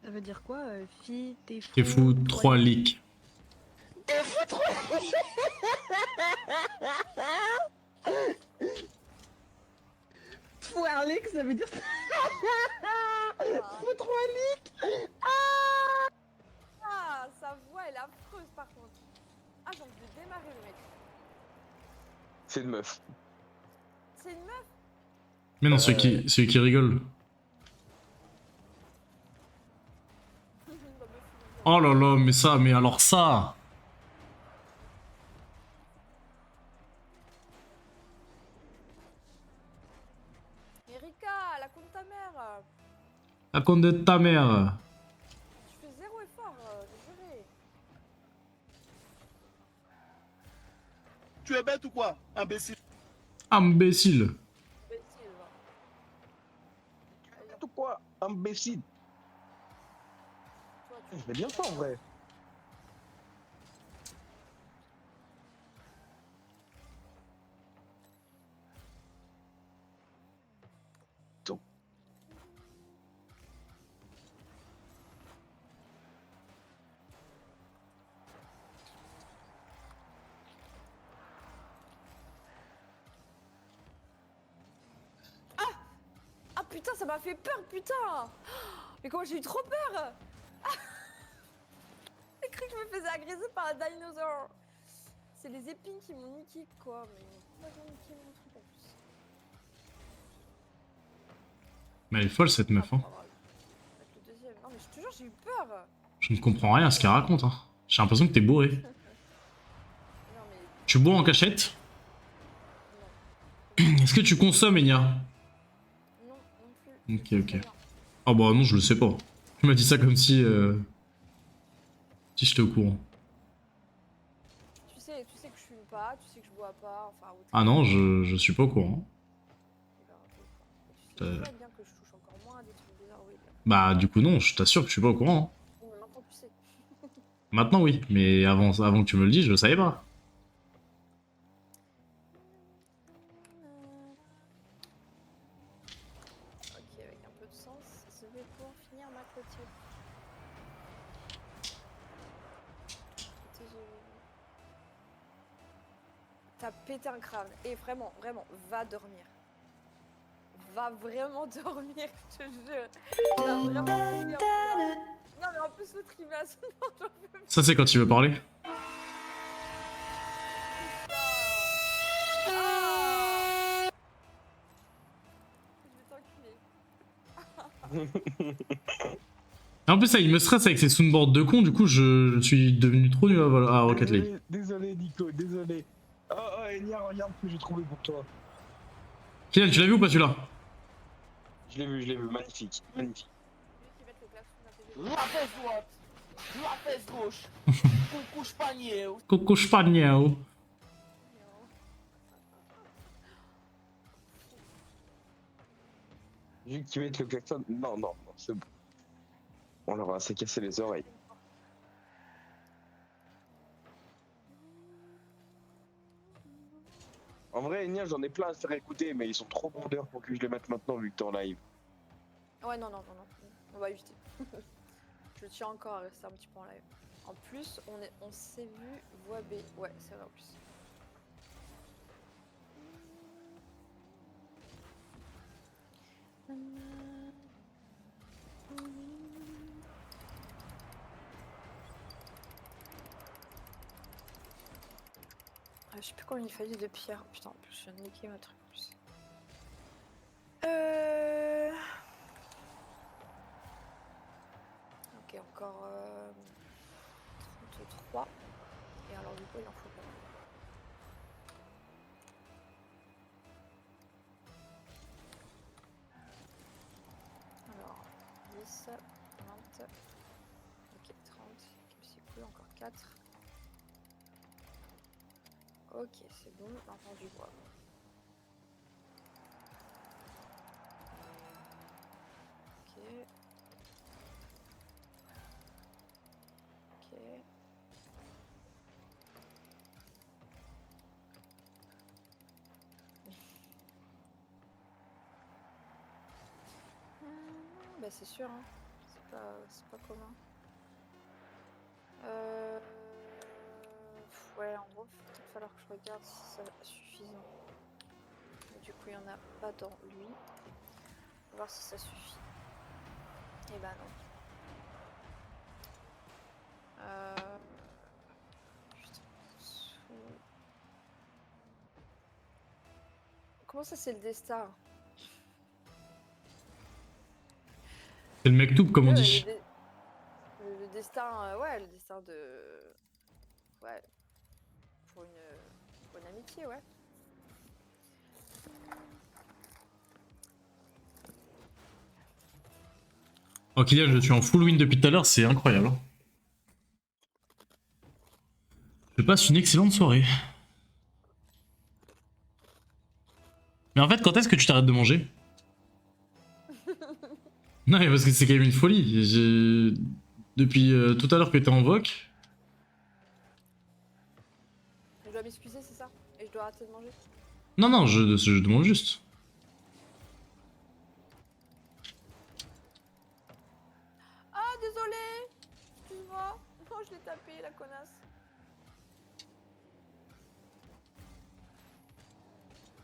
Ça veut dire quoi, fille? T'es fou? T'es fou, 3 leaks. Fou Alex, ça veut dire ça. Fou 3 Ah, sa voix elle est affreuse par contre. Ah, j'ai envie de démarrer le mec. C'est une meuf. C'est une meuf. Mais non, celui qui rigole. Bah, meuf, il est bien. Oh là là, mais ça, mais alors ça. Erika, la compte ta mère. La compte de ta mère. Tu fais zéro effort de gérer. Tu es bête ou quoi, imbécile? Imbécile. Imbécile, va. Allez, Tout quoi? Imbécile. toi, Je l'ai bien fait en vrai. Ah putain, ça m'a fait peur, putain. Mais comment j'ai eu trop peur. J'ai cru que je me faisais agresser par un dinosaure. C'est les épines qui m'ont niqué, quoi. Mais pourquoi ils ont niqué mon truc en plus? Mais elle est folle cette meuf, hein. Ah, avec le deuxième. Non, mais je te jure, j'ai eu peur. Je ne comprends rien à ce qu'elle raconte, hein. J'ai l'impression que t'es bourré. Non, mais. Tu bois en cachette? Non. Est-ce que tu consommes, Enya? Non, non plus. Ok, Je sais ok. très bien. Ah bah non, je le sais pas. Tu m'as dit ça comme si... Si j'étais au courant. Tu sais que je fume pas, tu sais que je bois pas, enfin. ou- Ah non, je suis pas au courant. Tu sais très bien que je touche encore moins à des trucs bizarres, oui. Bah du coup non, je t'assure que je suis pas au courant. Bon, mais maintenant tu sais. Maintenant oui, mais avant que tu me le dises, je le savais pas. vais pouvoir finir ma clôture. T'as pété un crâne. Et vraiment, vraiment, va dormir. Va vraiment dormir, je te jure. Va vraiment dormir. Non mais en plus l'autre il va se... Non, j'en peux plus. Ça, c'est quand il veut parler. Ah. Je vais t'enculer. Et en plus, ça, il me stresse avec ses soundboards de con, du coup, je suis devenu trop nul à Rocket League. Désolé Nico, désolé. Oh Enya, regarde ce que j'ai trouvé pour toi. Kylian, tu l'as vu ou pas celui-là? Je l'ai vu, magnifique, magnifique. Lui qui met le klaxon La fesse droite, la fesse gauche, coucou spagnoul. Coco Spagnoul. Vu qu'ils mettent le klaxon, non, c'est bon. On leur a assez cassé les oreilles. En vrai, Enya, j'en ai plein à faire écouter, mais ils sont trop bondeurs pour que je les mette maintenant vu que t'es en live. Ouais, non. On va éviter. Je tiens encore à rester un petit peu en live. En plus, on s'est vu voix B. Ouais, c'est vrai en plus. Je sais plus combien il fallait de pierres. Putain, en plus, je viens de niquer ma truc en plus. Ok, encore 33. Et alors, du coup, il en faut pas. Alors, 10, 20. Ok, 30. C'est cool, encore 4. Ok, c'est bon, maintenant du bois. Ok. Ok. Bah c'est sûr, hein. C'est pas commun. Ouais, en gros, il va peut-être falloir que je regarde si ça suffisant. Mais du coup, il n'y en a pas dans lui. On va voir si ça suffit. Et bah non. Putain. Comment ça, c'est le destin? C'est le mektoub, comme on dit. Le destin, ouais, le destin de... Ouais. Pour une amitié, ouais. Oh, Kylian, je suis en full win depuis tout à l'heure, c'est incroyable. Je passe une excellente soirée. Mais en fait, quand est-ce que tu t'arrêtes de manger? Non, mais parce que c'est quand même une folie. Depuis tout à l'heure que t'es en voc. Je dois m'excuser, c'est ça? Et je dois arrêter de manger? Non, je demande juste. Ah, désolé! Excuse-moi. Non, je l'ai tapé, la connasse.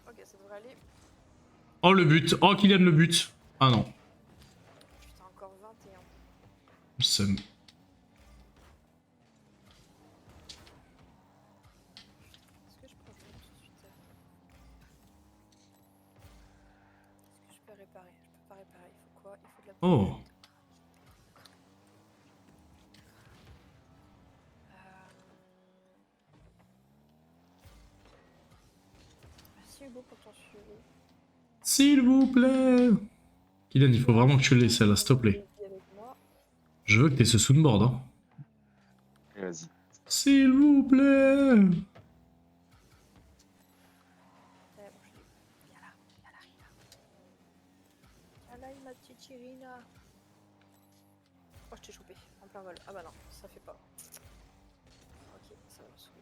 Ok, ça devrait aller. Oh, le but. Oh, Kylian, le but. Ah non. Putain, encore 21. Seum. Est-ce que je peux revenir tout de suite? Est-ce que je peux réparer? Je peux pas réparer. Il faut quoi? Il faut de la... Oh. Merci Hugo pour ton suivi. S'il vous plaît. Kylian, il faut vraiment que tu l'aies celle-là, s'il te plaît. Avec moi. Je veux que t'aies ce soundboard, hein. Vas-y. S'il vous plaît. Ouais, bon, je l'ai. Viens là, Rina. Viens là, ma petite Irina. Oh, je t'ai chopé en plein vol. Ah bah non, ça fait pas. Ok, ça va me saouler.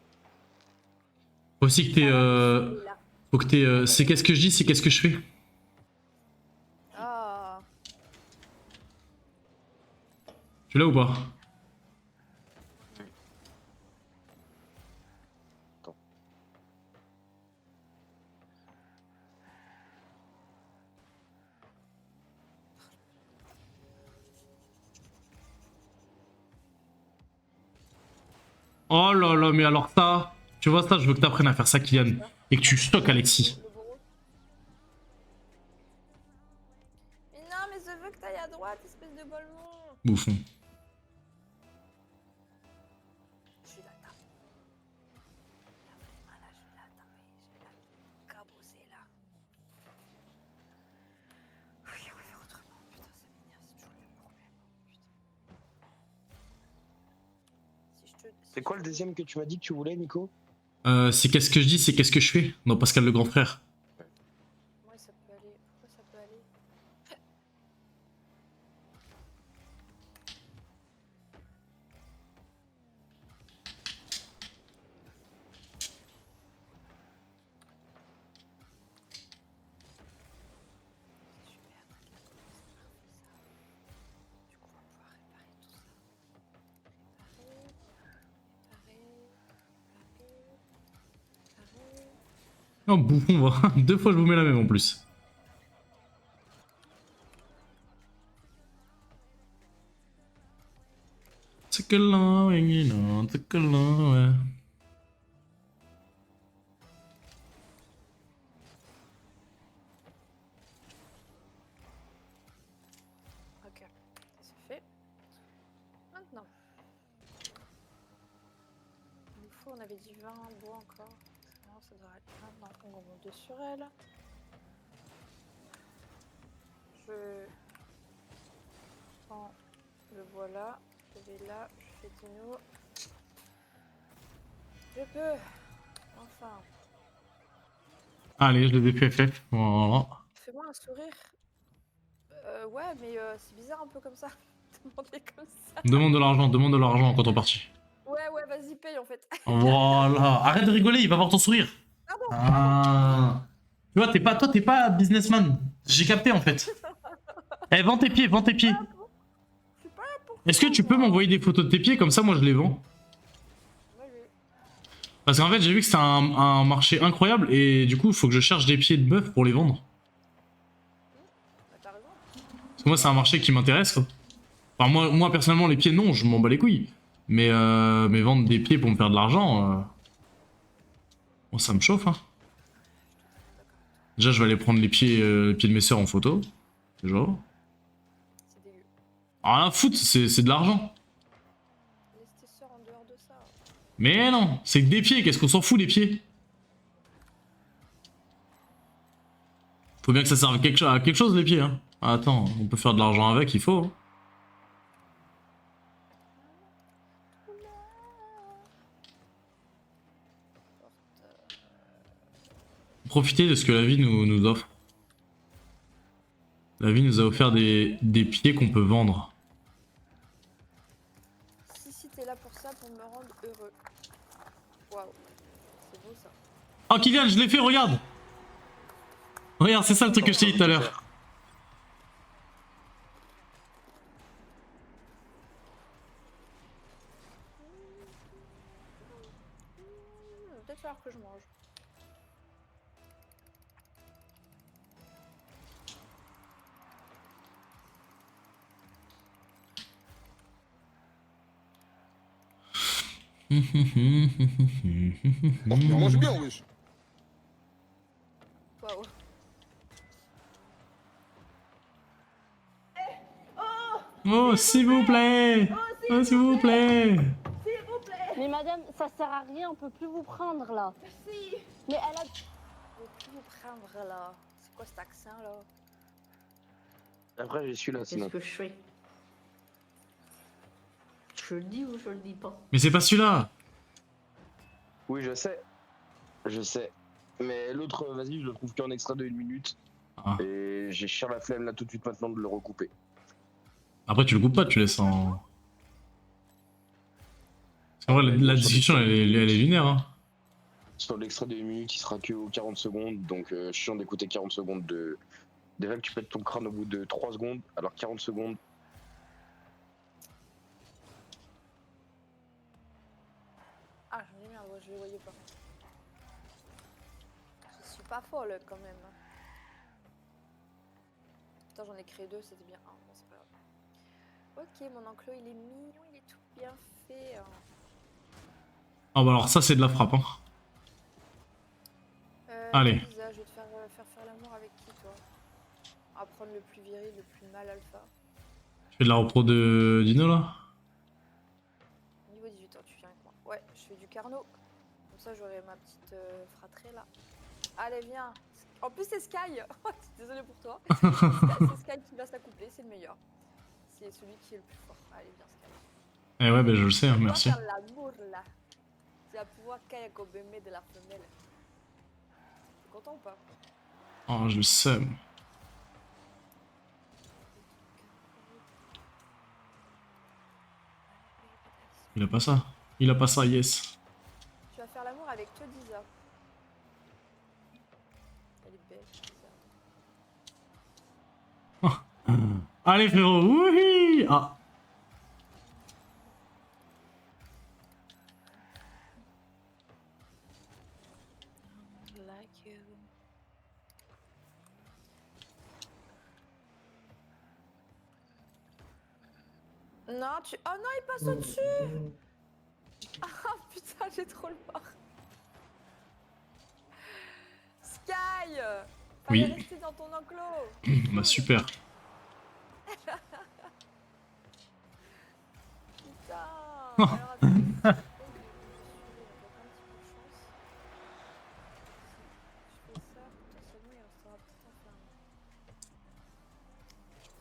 Faut aussi que t'aies... Là. Faut que t'aies... c'est qu'est-ce que je dis, c'est qu'est-ce que je fais. Ah. Tu l'as ou pas? Oh là là, mais alors ça, tu vois ça, je veux que t'apprennes à faire ça, Kylian. Et que tu stockes Alexis. Le bourreau. Mais non, mais je veux que t'ailles à droite, espèce de bolmon. Bouffon. Je vais l'attendre. Ah là, je vais l'attendre. Je vais la cabosser là. Oui, on va faire autrement. Putain, ça m'énerve, c'est toujours le même problème. Putain. Si je te. C'est quoi le deuxième que tu m'as dit que tu voulais, Nico? C'est qu'est-ce que je dis, c'est qu'est-ce que je fais? Non, Pascal le grand frère. Moi, ça peut aller. Pourquoi ça peut aller? Super, du coup, on va pouvoir réparer tout ça. Réparer. Oh, bouffon, va. 2 fois je vous mets la même en plus. C'est que là, c'est que là, ouais. Ok, c'est fait. Maintenant, il nous faut, on avait dit 20 bois encore. Non, ça devrait être maintenant. On remonte 2 sur elle. Je prends le bois là, je vais là, je fais Dino. Je peux. Enfin, Allez, je l'ai fait FF. Voilà. fais-moi un sourire. Ouais, mais c'est bizarre un peu comme ça. Demander comme ça. Demande de l'argent en contrepartie. Ouais, vas-y, paye en fait. Voilà. Arrête de rigoler, il va voir ton sourire. Pardon. Ah. Tu vois, toi, t'es pas businessman. J'ai capté en fait. Eh, vends tes pieds, vends tes pieds. Je suis pas là pour. Est-ce que tu peux m'envoyer des photos de tes pieds comme ça, moi je les vends? Ouais, oui. Parce qu'en fait, j'ai vu que c'était un marché incroyable et du coup, il faut que je cherche des pieds de bœuf pour les vendre. Bah, t'as raison. Parce que moi, c'est un marché qui m'intéresse, quoi. Enfin, moi, personnellement, les pieds, non, je m'en bats les couilles. Mais vendre des pieds pour me faire de l'argent, bon, ça me chauffe, hein. Déjà, je vais aller prendre les pieds de mes sœurs en photo. Genre. C'est dégueu. Rien à foutre, c'est de l'argent. Laisse tes soeurs en dehors de ça. Mais non, c'est que des pieds, qu'est-ce qu'on s'en fout des pieds? Faut bien que ça serve à quelque chose les pieds, hein. Attends, on peut faire de l'argent avec, il faut. Hein. Profitez de ce que la vie nous offre. La vie nous a offert des pieds qu'on peut vendre. Si t'es là pour ça, pour me rendre heureux. Waouh. C'est beau ça. Oh Kylian, je l'ai fait, regarde. Regarde, c'est ça le truc que je t'ai dit tout à l'heure. Peut-être falloir que je mange. On mange bien, wesh. Waouh. Oh, s'il vous plaît. Oh, s'il vous plaît. Mais madame, ça sert à rien, on peut plus vous prendre là. Merci. Mais elle a... Je vais plus vous prendre là. C'est quoi cet accent là? Après, j'ai celui-là, Qu'est-ce sinon. que je fais? Je le dis ou je le dis pas? Mais c'est pas celui-là. Oui, je sais. Je sais. Mais l'autre, vas-y, je le trouve qu'en extra de 1 minute. Ah. Et j'ai chier la flemme là tout de suite maintenant de le recouper. Après, tu le coupes pas, tu laisses en... C'est vrai, la discussion, elle est lunaire, hein. Sur l'extrait de 1 minute, il sera que aux 40 secondes. Donc, chiant d'écouter 40 secondes de. Déjà que tu pètes ton crâne au bout de 3 secondes, alors 40 secondes. pas folle quand même. Putain, j'en ai créé 2, c'était bien. Ah, bon, c'est pas grave. Ok, mon enclos il est mignon, il est tout bien fait. Hein. Ah bah alors ça c'est de la frappe. Hein. Allez. Lisa, je vais te faire l'amour avec qui toi? On va prendre le plus viril, le plus mal alpha. Tu fais de la repro de Dino là? Niveau 18 ans, tu viens avec moi. Ouais, je fais du Carnot. Comme ça, j'aurai ma petite fratrie là. Allez, viens. En plus, c'est Sky. Désolé pour toi. C'est Sky qui va s'accoupler, c'est le meilleur. C'est celui qui est le plus fort. Allez, viens, Sky. Eh ouais, bah je le sais, hein, merci. On va faire l'amour là. Tu vas pouvoir cailler comme bébé de la femelle. T'es content ou pas? Oh, je le sais. Il a pas ça. Il a pas ça, yes. Tu vas faire l'amour avec Todisa. Elle est belle, Todisa. Allez frérot, wouhi. Ah. Like you. Non, tu... Oh non, il passe au-dessus. Ah putain, j'ai trop le mort. Sky, Oui. fallait rester dans ton enclos. Bah super. Putain. Alors, attends.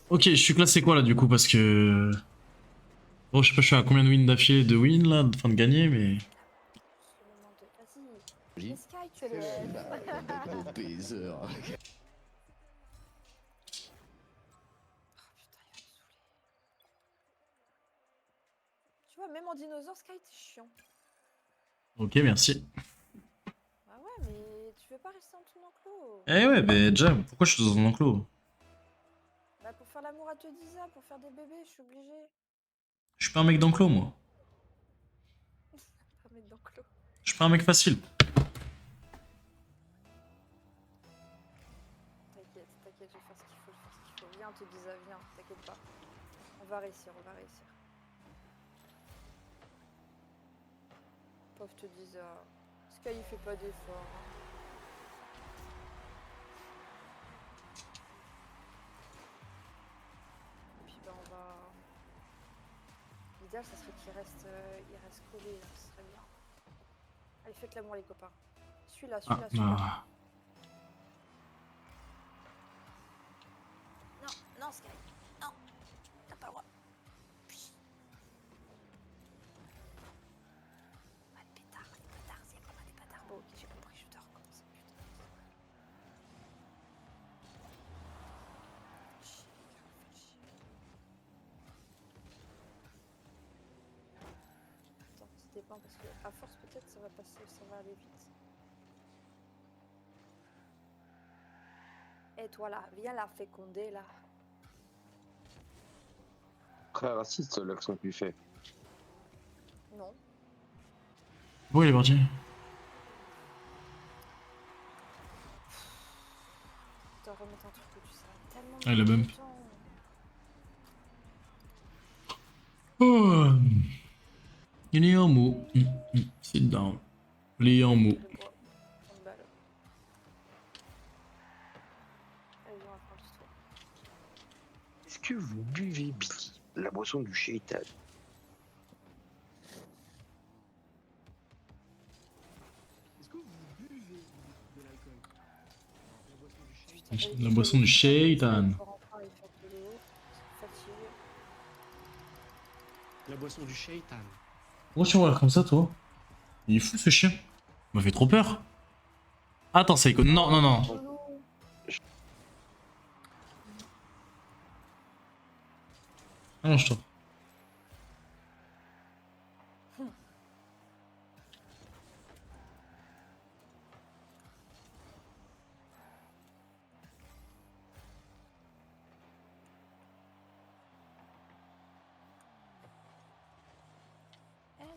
Ok, je suis classé quoi là du coup parce que... Bon, je sais pas, je suis à combien de wins d'affilée de win là, enfin de gagner, mais... Vas-y. Mais Sky, tu es le... Beau baiser. Oh, putain, il va me saouler. Tu vois, même en dinosaure, Sky, t'es chiant. Ok, merci. Ah ouais, mais tu veux pas rester dans ton enclos? Eh ouais, mais déjà, pourquoi je suis dans un enclos? Bah pour faire l'amour à Todisa, pour faire des bébés, je suis obligée. Je suis pas un mec d'enclos moi. Pas mettre d'enclos. Je suis pas un mec facile. T'inquiète, t'inquiète, je vais faire ce qu'il faut, je vais faire ce qu'il faut. Viens, Todisa, viens, t'inquiète pas. On va réussir, on va réussir. Pauvre Todisa. Sky, il fait pas d'effort. Hein. Et puis bah on va... L'idéal, ça serait qu'il reste, il reste collé, là, ce serait bien. Allez, faites l'amour les copains. Celui-là, Ah, celui-là, celui-là. ah. Non, non, Sky. Non, t'as pas le droit. Ah, des pétards, c'est vraiment des pétards. Bon, ok, j'ai compris, je te recommence. Putain. Chier, fais chier. Attends, ça dépend parce que à force peut-être ça va passer, ça va aller vite. Et toi là, viens la féconder là. Très raciste l'accent que tu fais. Non. Bon, il est parti. Je dois remettre un truc que tu sais tellement. Ah, il a bump. temps. Oh. Il est en mou. Sit down. Il est en mou. Le bois, 30 balles. Allez, viens, on va faire le tour. Est-ce que vous buvez Billy, la boisson du shaitan? Est-ce que vous buvez de l'alcool? La boisson du shaitan. La boisson du shaitan. La boisson du shaitan. Pourquoi tu regardes comme ça, toi? Il est fou ce chien. Il m'a fait trop peur. Attends, Seiko. Non, non, non. Allonge-toi.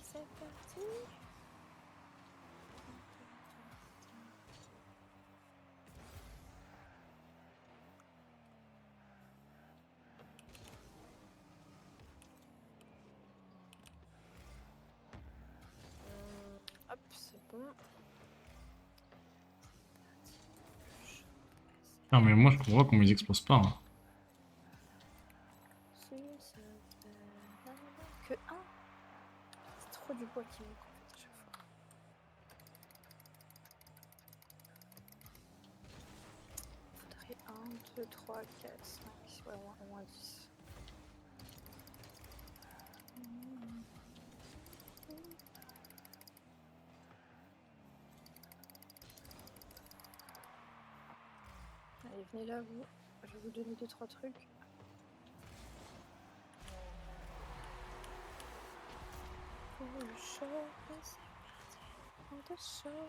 C'est parti. Non, mais moi, je comprends pas comment ils explosent pas. Hein. Si ça fait que un. C'est trop du bois qui manque en fait à chaque fois. Faudrait 1, 2, 3, 4, 5, ouais, au moins 10. Allez, venez là, vous. Je vais vous donner 2-3 trucs. Pour le show, c'est parti. On te show.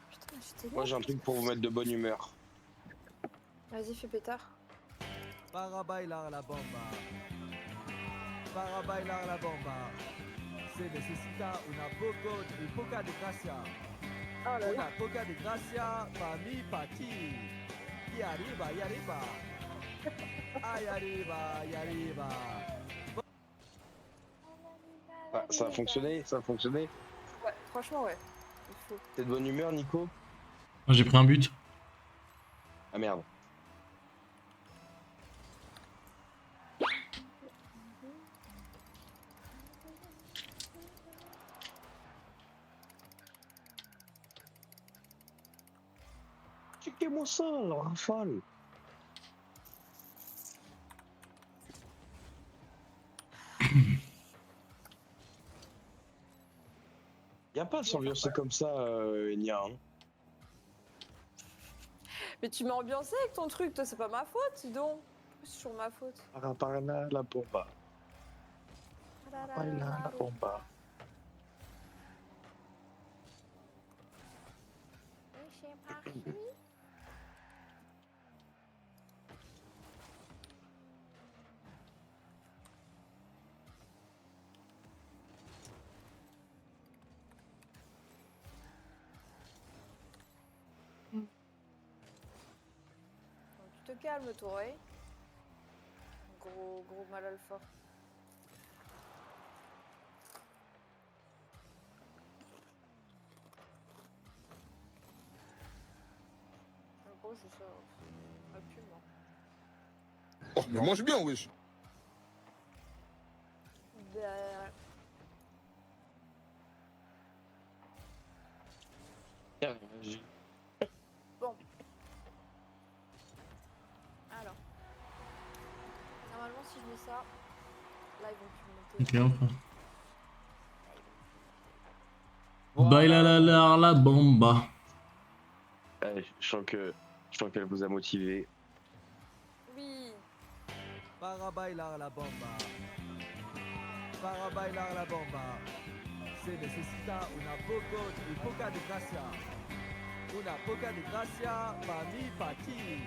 Putain, j'étais Moi loin. j'ai un truc pour vous mettre de bonne humeur. Vas-y, fais pétard. Para bailar la bomba. Para bailar la bomba. Se necesita poca de gracia. Oh là Una là. poca de gracia pa mi pa ti. Y arriba, y arriba. Ay arriba, y arriba. Ah, ça a fonctionné, ça a fonctionné. Ouais, franchement, ouais. Il faut. T'es de bonne humeur, Nico? Moi, j'ai pris un but. Ah merde. Checkez-moi ça, la rafale. Y a pas à s'ambiancer comme ça, Enya. Hein. Mais tu m'as ambiancé avec ton truc, toi, c'est pas ma faute, dis donc. C'est sur ma faute. Parana la bomba. Baila la bomba. Tu te calmes, toi, ouais. Gros mal alpha. En gros, c'est ça. Absolument. Oh, mais mange bien, wesh. Bah, bon. Alors. Normalement, si je mets ça, là, ils vont plus monter. Ok, enfin. Baila la bomba. Je sens qu'elle vous a motivé. Oui. Para bailar la bomba. Para bailar la bomba. Se necesita poca de gracia. Una poca de gracia pa mi pa ti.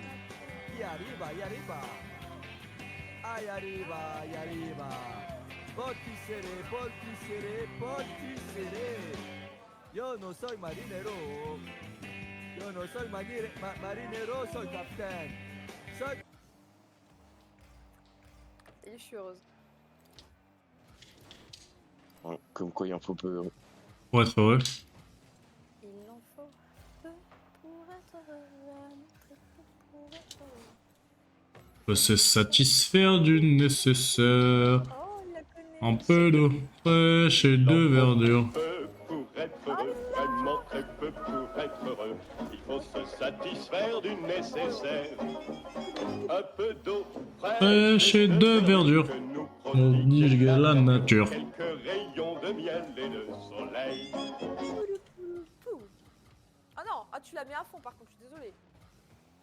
Y arriba, y arriba. Ay arriba, y arriba. Volticere, volticere, volticere. Yo no soy marinero. Yo no soy marinero, soy capitaine. Soy... Et je suis heureuse. Ouais, comme quoi il en faut peu. Ouais, c'est vrai. Il en faut peu pour être heureux. Pour être heureux. Faut se satisfaire du nécessaire. Oh, il la connaît. Un peu d'eau fraîche et de verdure. Peu pour être heureux, vraiment très peu pour être heureux. Il faut se satisfaire du nécessaire. Un peu d'eau Fraîche et de verdure. que nous Prodigue la nature. quelques rayons de miel et de soleil. Pouh. Ah non, ah tu l'as mis à fond par contre, je suis désolée.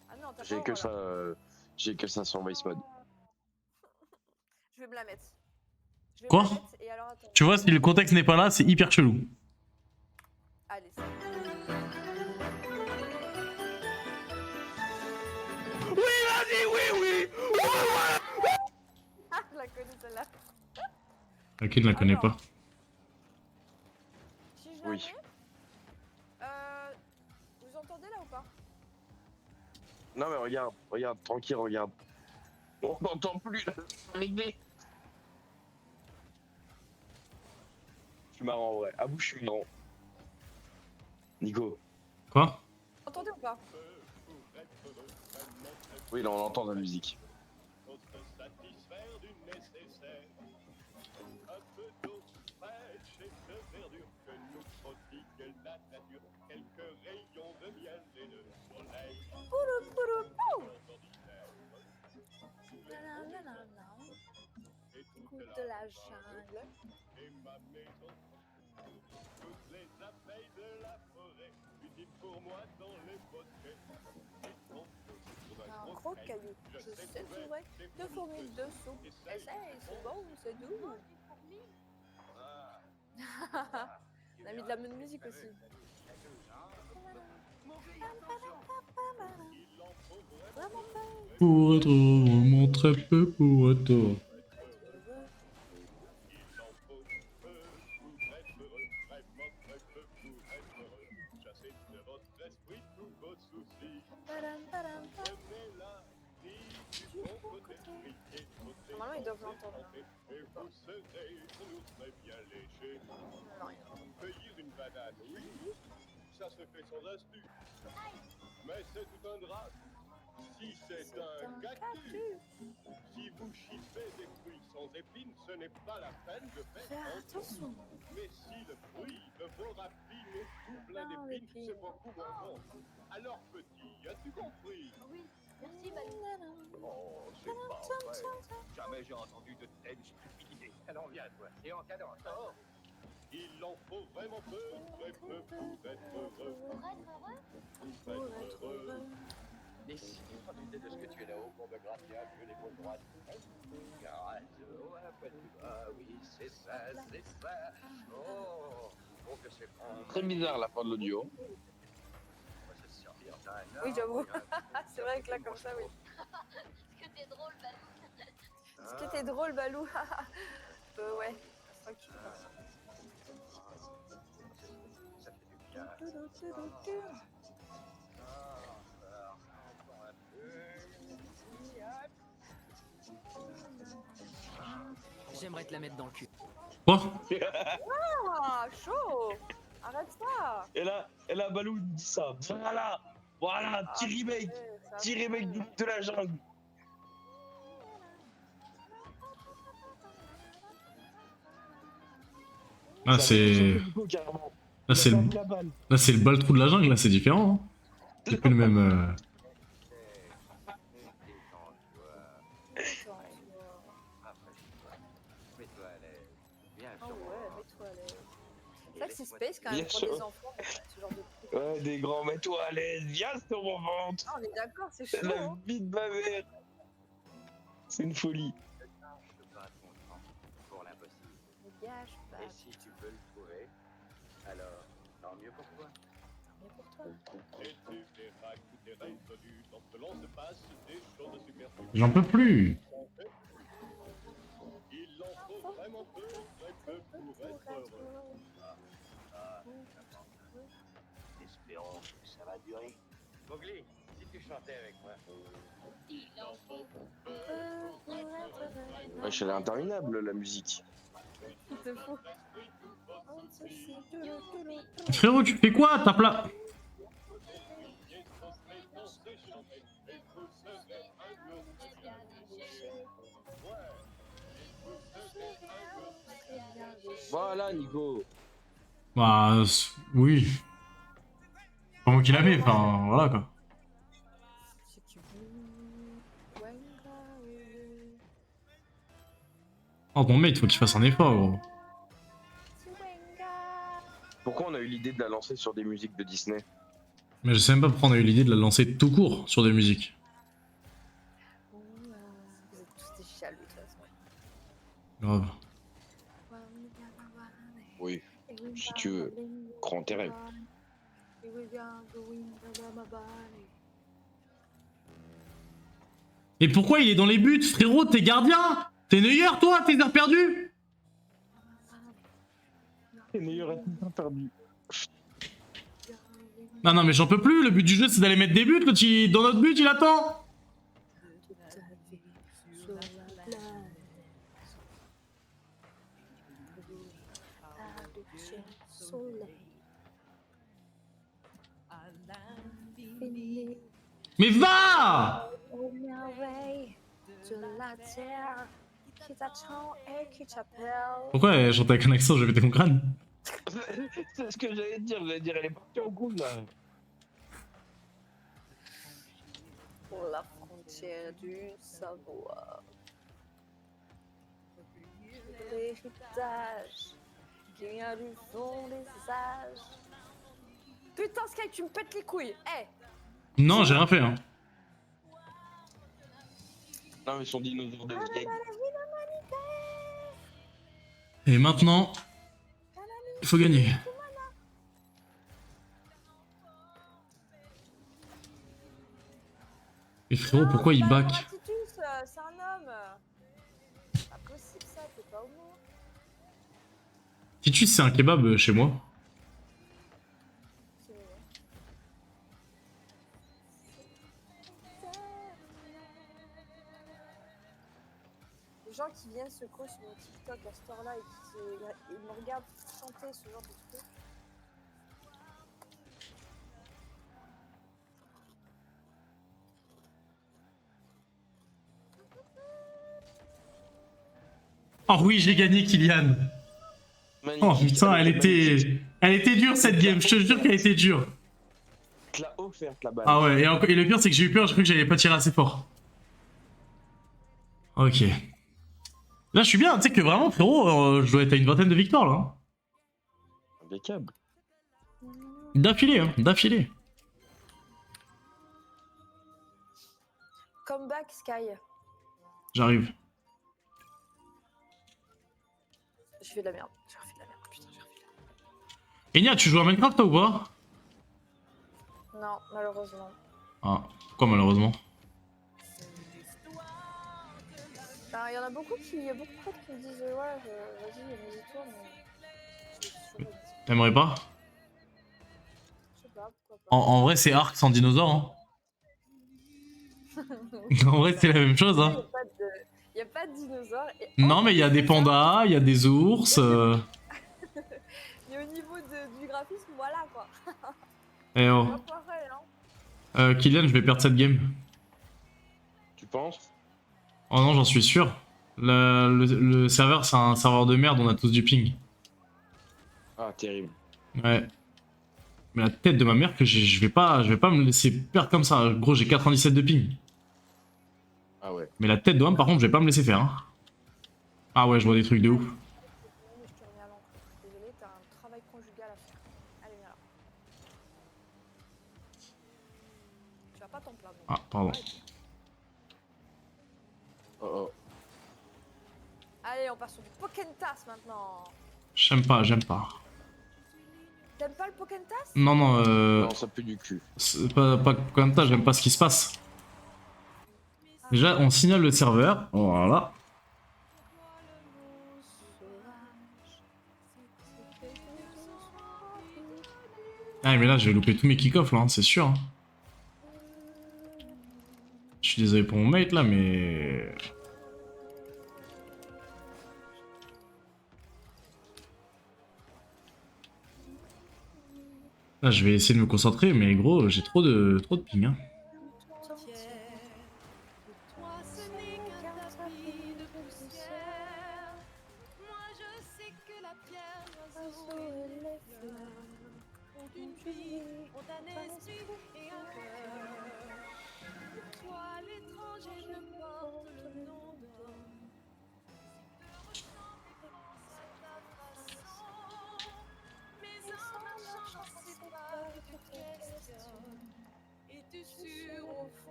Ah non, t'as pas J'ai le que droit, ça, là. j'ai que ça sur Vice Mode. Je vais me la mettre. Je vais Quoi me la mettre et alors attends. Tu vois, si le contexte n'est pas là, c'est hyper chelou. Allez, c'est Oui, vas-y, oui, oui. Ah, je la connais celle-là. Ok, je la connais pas. Si je la Oui. mets, vous entendez là ou pas? Non mais regarde, tranquille, regarde. On n'entend plus là. Réglé. Je suis marrant en vrai. Avoue, je suis marrant. Nico. Quoi? pas. Oui, là, on entend la musique. Faut se satisfaire du nécessaire. Un peu d'eau fraîche et de verdure que nous prodigue la nature. Quelques rayons de miel et de soleil. Et toute Écoute de la jungle. et ma maison. Toutes les abeilles de la forêt, utiles pour moi dans les bosquets. Un gros caillou. Je sais trouver deux fourmis dessous. Essaye, c'est bon, c'est doux. On a mis de la bonne musique aussi. Vraiment pas. Pour être heureux, mon très peu pour être heureux. Normalement, ils doivent l'entendre. Et vous serez nous très bien léger. Cueillir une banane, oui, ça se fait sans astuce. Mais c'est tout un drame. Si c'est un cactus, si vous chiffez des fruits sans épines, ce n'est pas la peine de faire Faire un attention. Mais si le fruit de vos rapines est tout plein d'épines, c'est beaucoup moins bon. Alors petit, as-tu compris? Oui, merci Balou. Oh, c'est pas vrai. Jamais j'ai entendu de telle stupidité. Alors viens, toi, et en cadence. Oh. Il en faut vraiment peu, très peu pour être heureux. Pour être heureux, Pour être heureux. Mais si tu prends l'idée de ce que tu es là-haut pour me gratter un peu l'épaule droite. Gratte, oh, un peu plus bas, oui, c'est ça, c'est ça. Oh, oh que c'est bon. Très bizarre la fin de l'audio. On va se servir d'un Oui, j'avoue. arbre et un- C'est vrai que là, comme ça, oui. est-ce que t'es drôle, Balou? Ce qui était drôle, Balou. Ouais. Ça fait du bien. Encore un peu. J'aimerais te la mettre dans le cul. Quoi? Ah, chaud. Arrête ça. Et là, Balou dit ça. Voilà, voilà, petit remake, Ça petit remake de la jungle. Ah, c'est. Carrément. Là, c'est le... La balle. Là, c'est le bal trou de la jungle, là, c'est différent. Hein. C'est plus le même. Mets-toi à l'aise. Viens Ah sur ouais, moi. mets-toi à l'aise. C'est vrai que c'est space quand Bien même pour sûr. des enfants, ce genre de truc. Ouais, des grands, mets-toi à l'aise, viens sur mon ventre. Ah, on est d'accord, c'est chaud. La Hein. vie de ma mère. C'est une folie. Je bats ton temps pour l'impossible. Ne gâche pas. Et si tu peux le trouver, alors tant mieux pour toi. Mais pour toi. Et tu verras que tout est résolu lorsque l'on se passe des choses superflues. J'en peux plus. Il en faut vraiment peu, très peu pour être heureux. Espérons que ça va durer. Mowgli, si tu chantais avec moi. Il en faut Wesh, elle est interminable la musique. C'est fou. Frérot, tu fais quoi? Tape là. Voilà, Nico. Bah, oui. Pas moi qui l'avais, enfin, voilà quoi. Oh, ton mate, faut qu'il fasse un effort, gros. Pourquoi on a eu l'idée de la lancer sur des musiques de Disney? Mais je sais même pas pourquoi on a eu l'idée de la lancer tout court sur des musiques. Vous êtes tous des jaloux de toute façon. Grave. Oui, si tu veux. Grand intérêt. Et pourquoi il est dans les buts, frérot? T'es gardien? T'es Neuer, toi? T'es heures perdues? C'est meilleur à tout perdu. Non, non, mais j'en peux plus. Le but du jeu, c'est d'aller mettre des buts. L'autre, dans notre but, il attend. Mais va! Oh, merveille de la terre qui t'attend et qui t'appelle. Pourquoi elle chante avec un accent, je vais péter mon crâne? C'est ce que j'allais dire, elle est partie en couille là. Pour la frontière du savoir. L'héritage qui vient du fond des âges. Putain, Sky, tu me pètes les couilles. Eh, Non, j'ai rien fait, hein. Non, mais son dinosaure de vieille. Et maintenant, il faut gagner. Et frérot, pourquoi il back? Titus, c'est un homme. C'est pas possible ça, t'es pas homo. Titus, c'est un kebab chez moi. C'est mignon. Les gens qui viennent se coucher sur mon TikTok à cette heure-là et ils me regardent chanter ce genre de truc. Oh oui, j'ai gagné, Kylian. Oh putain, elle était dure cette game, je te jure qu'elle était dure. Je te l'ai offerte la balle. Ah ouais, et le pire c'est que j'ai eu peur, j'ai cru que j'allais pas tirer assez fort. Ok. Là je suis bien, tu sais que vraiment frérot, je dois être à une vingtaine de victoires là. Impeccable. D'affilée, hein, d'affilée. Comeback Sky. J'arrive. Je fais de la merde. J'ai refait de la merde. Putain, j'ai refait de la merde. Enya, tu joues à Minecraft toi ou pas? Non, malheureusement. Ah, pourquoi malheureusement? Il y en a beaucoup il y a beaucoup de potes qui me disent ouais, vas-y, vas-y toi, mais. T'aimerais pas? Je sais pas, pourquoi pas. En vrai c'est Ark sans dinosaure, hein. En vrai c'est la même chose, hein. Il y a pas de dinosaures. Et... Non mais il y a des pandas, il y a des ours. Mais au niveau du graphisme, voilà quoi. Eh oh. Pas pareil, hein. Kylian, je vais perdre cette game. Tu penses? Oh non, j'en suis sûr. Le serveur, c'est un serveur de merde, on a tous du ping. Ah, terrible. Ouais. Mais la tête de ma mère que je vais pas me laisser perdre comme ça. Gros, j'ai 97 de ping. Ah ouais. Mais la tête de homme, par contre, je vais pas me laisser faire. Hein. Ah ouais, je vois des trucs de ouf. Je te remets à l'encre. Désolé, t'as un travail conjugal à faire. Allez, viens là. Tu vas pas t'en plaindre. Ah, pardon. Oh oh. Allez, on part sur du Pokentas maintenant. J'aime pas. T'aimes pas le Pokentas? Non, Non, ça pue du cul. pas comme ça, j'aime pas ce qui se passe. Déjà, on signale le serveur. Voilà. Ah, mais là, je vais louper tous mes kick-offs, là, hein, c'est sûr. Hein. Je suis désolé pour mon mate, là, mais... Là, je vais essayer de me concentrer, mais gros, j'ai trop de ping, hein.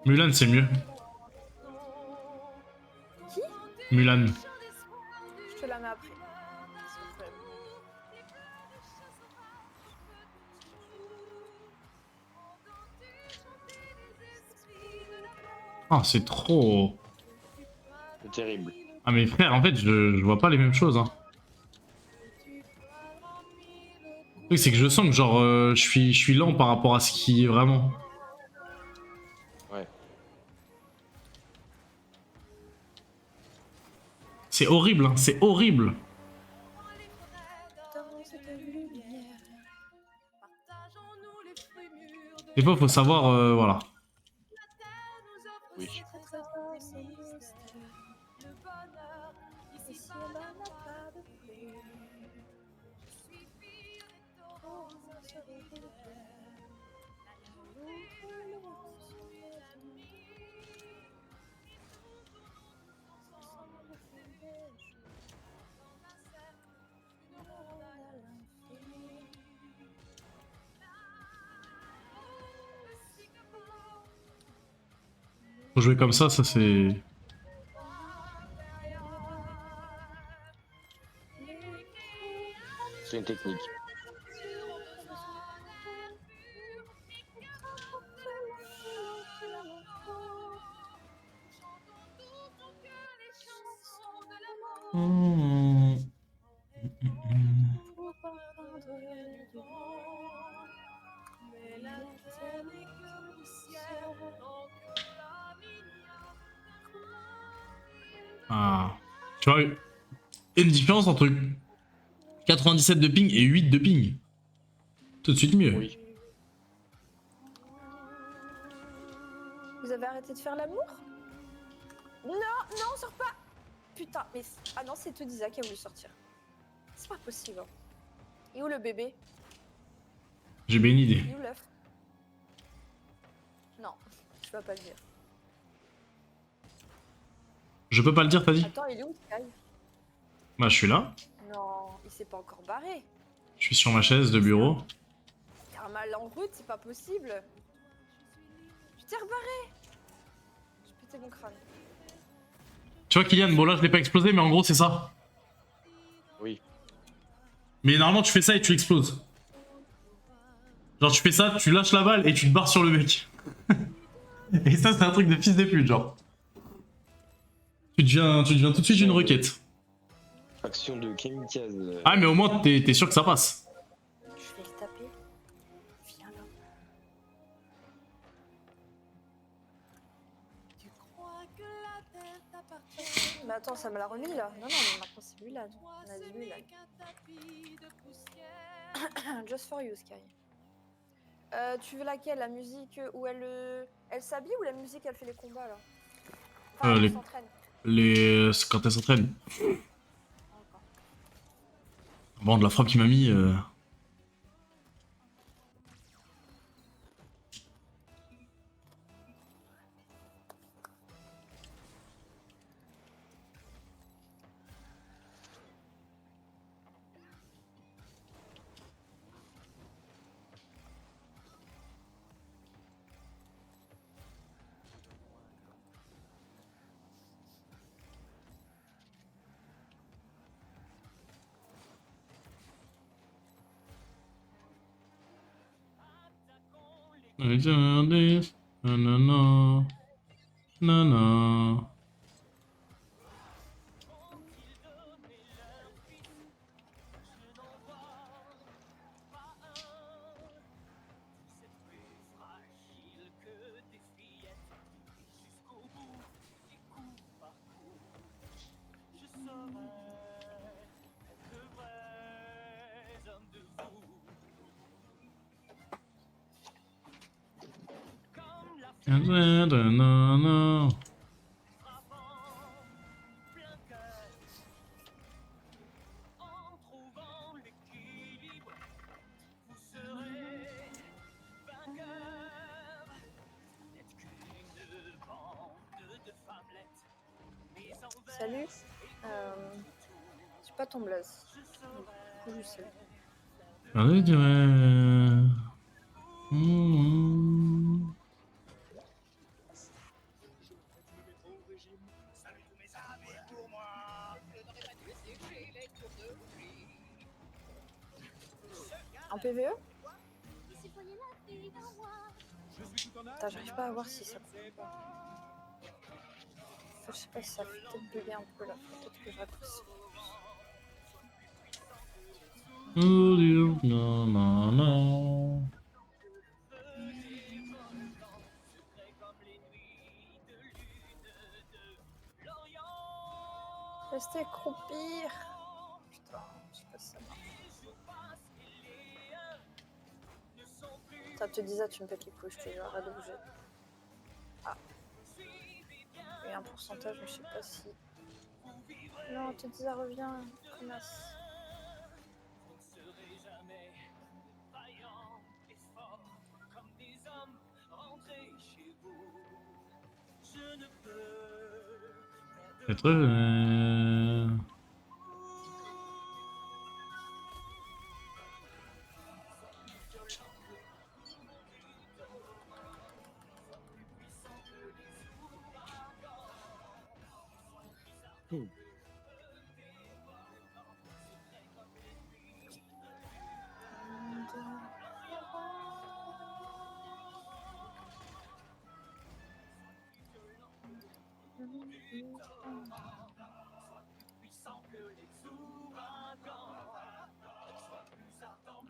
Mulan, c'est mieux. Qui? Mulan. Je te la mets après. Ah, c'est trop... C'est terrible. Ah, mais frère, en fait, je vois pas les mêmes choses, hein. Le truc, c'est que je sens que, genre, je suis lent par rapport à ce qui est vraiment... Ouais. C'est horrible, hein, c'est horrible. Des fois, faut savoir, voilà. Oui. Très très fort, c'est mystère. Le bonheur, ici là n'a pas de prix. Je suis fille des taureaux, sur les rivières. Faut jouer comme ça c'est... C'est une technique. Ah. Tu vois, il y a une différence entre 97 de ping et 8 de ping. Tout de suite mieux. Oui. Vous avez arrêté de faire l'amour? Non, non, sors pas. Putain, mais... Ah non, c'est Todisa qui a voulu sortir. C'est pas possible. Hein. Et où le bébé? J'ai bien une idée. Et où l'œuf? Non, je vais pas le dire. Je peux pas le dire, t'as dit? Attends, il est où Sky? Bah je suis là. Non, il s'est pas encore barré. Je suis sur ma chaise de bureau. T'as un mal en route, c'est pas possible. Tu t'es rebarré. J'ai pété mon crâne. Tu vois Kylian, bon là je l'ai pas explosé mais en gros c'est ça. Oui. Mais normalement tu fais ça et tu exploses. Genre tu fais ça, tu lâches la balle et tu te barres sur le mec. Et ça c'est un truc de fils de pute genre. Tu deviens tout de suite une requête. Action de kamikaze. Ah mais au moins t'es sûr que ça passe. Je vais le taper. Viens là. Tu crois que la terre t'appartient? Mais attends, ça me l'a remis là. Non, non, mais maintenant c'est lui là. On a dit lui là. Just for you, Sky. Tu veux laquelle? La musique où elle s'habille ou la musique elle fait les combats là? Enfin, elle s'entraîne. C'est quand elle s'entraîne. Bon, de la frappe qu'il m'a mis... Nanana. Nanana. Nanana. Salut. J'ai pas ton blaze. Du coup, je sais. Allez, dirais... En PVE? Putain, j'arrive pas à voir si ça coupe pas. Enfin, je sais pas si ça fait peut-être bugger un peu là. Peut-être que je raccourcis. Non, non, non. Restez croupir. Putain, je sais pas si ça marche. Ça te disait, tu me pètes les couilles, je te jure, arrête de bouger. Ah. Et un pourcentage, je sais pas si. Non, Tetsa revient, connasse. Peut-être.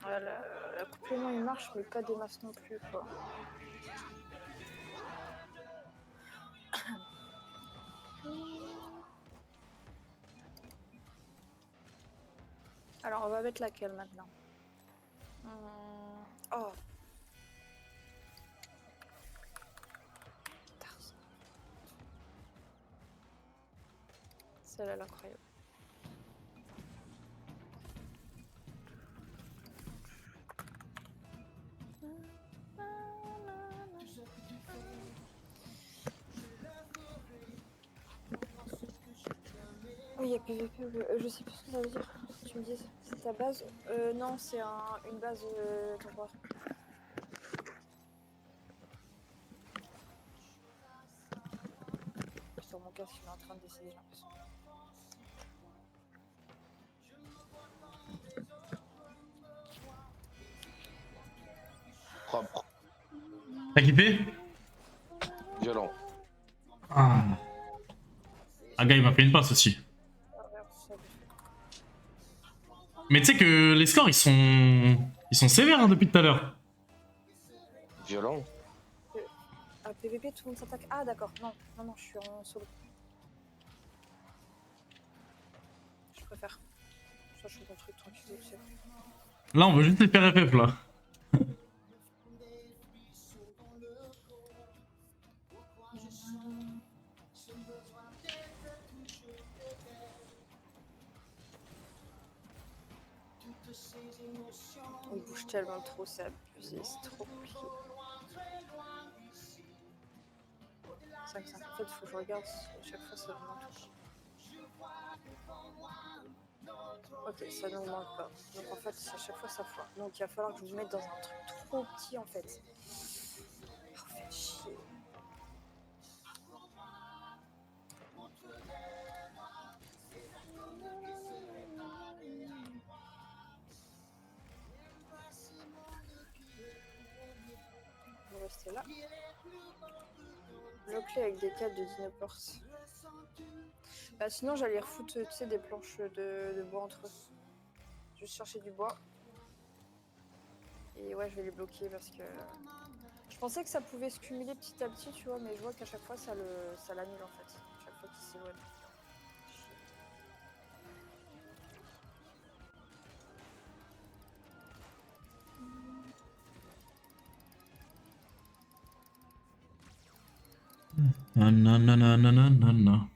Ouais, l'accouplement il marche, mais pas des masses non plus, quoi. Alors, on va mettre laquelle maintenant? Oh. Tarzan. Celle-là, elle est incroyable. Oui, il y a PVP, je sais plus ce que ça veut dire. Tu me dis, c'est ta base? Non, c'est une base temporaire. Sur mon casque, il est en train de décéder, j'ai l'impression. Propre. T'as kiffé? Violent. Ah. Un gars, il m'a fait une passe aussi. Mais tu sais que les scores, ils sont sévères hein, depuis tout à l'heure. Violent. À PVP, tout le monde s'attaque. Ah, d'accord. Non, non, non, je suis en solo. Je préfère. Ça, je fais mon truc tranquille, tu sais. Là, on veut juste les faire FF, là. Il bouge tellement trop, c'est abusé, c'est trop compliqué. C'est 5-5. En fait, il faut que je regarde à chaque fois ça augmente. Ok, ça n'augmente pas. Donc en fait, à chaque fois ça foire. Donc il va falloir que je vous mette dans un truc trop petit en fait. Oh, faites chier. On va rester là. Bloqué avec des câbles de Dinoports. Bah, sinon, j'allais refoutre tu sais, des planches de bois entre eux. Juste chercher du bois. Et ouais, je vais les bloquer parce que. Je pensais que ça pouvait se cumuler petit à petit, tu vois, mais je vois qu'à chaque fois ça l'annule en fait. À chaque fois qu'il s'éloigne. Non, non, non, non, non, non, non, non.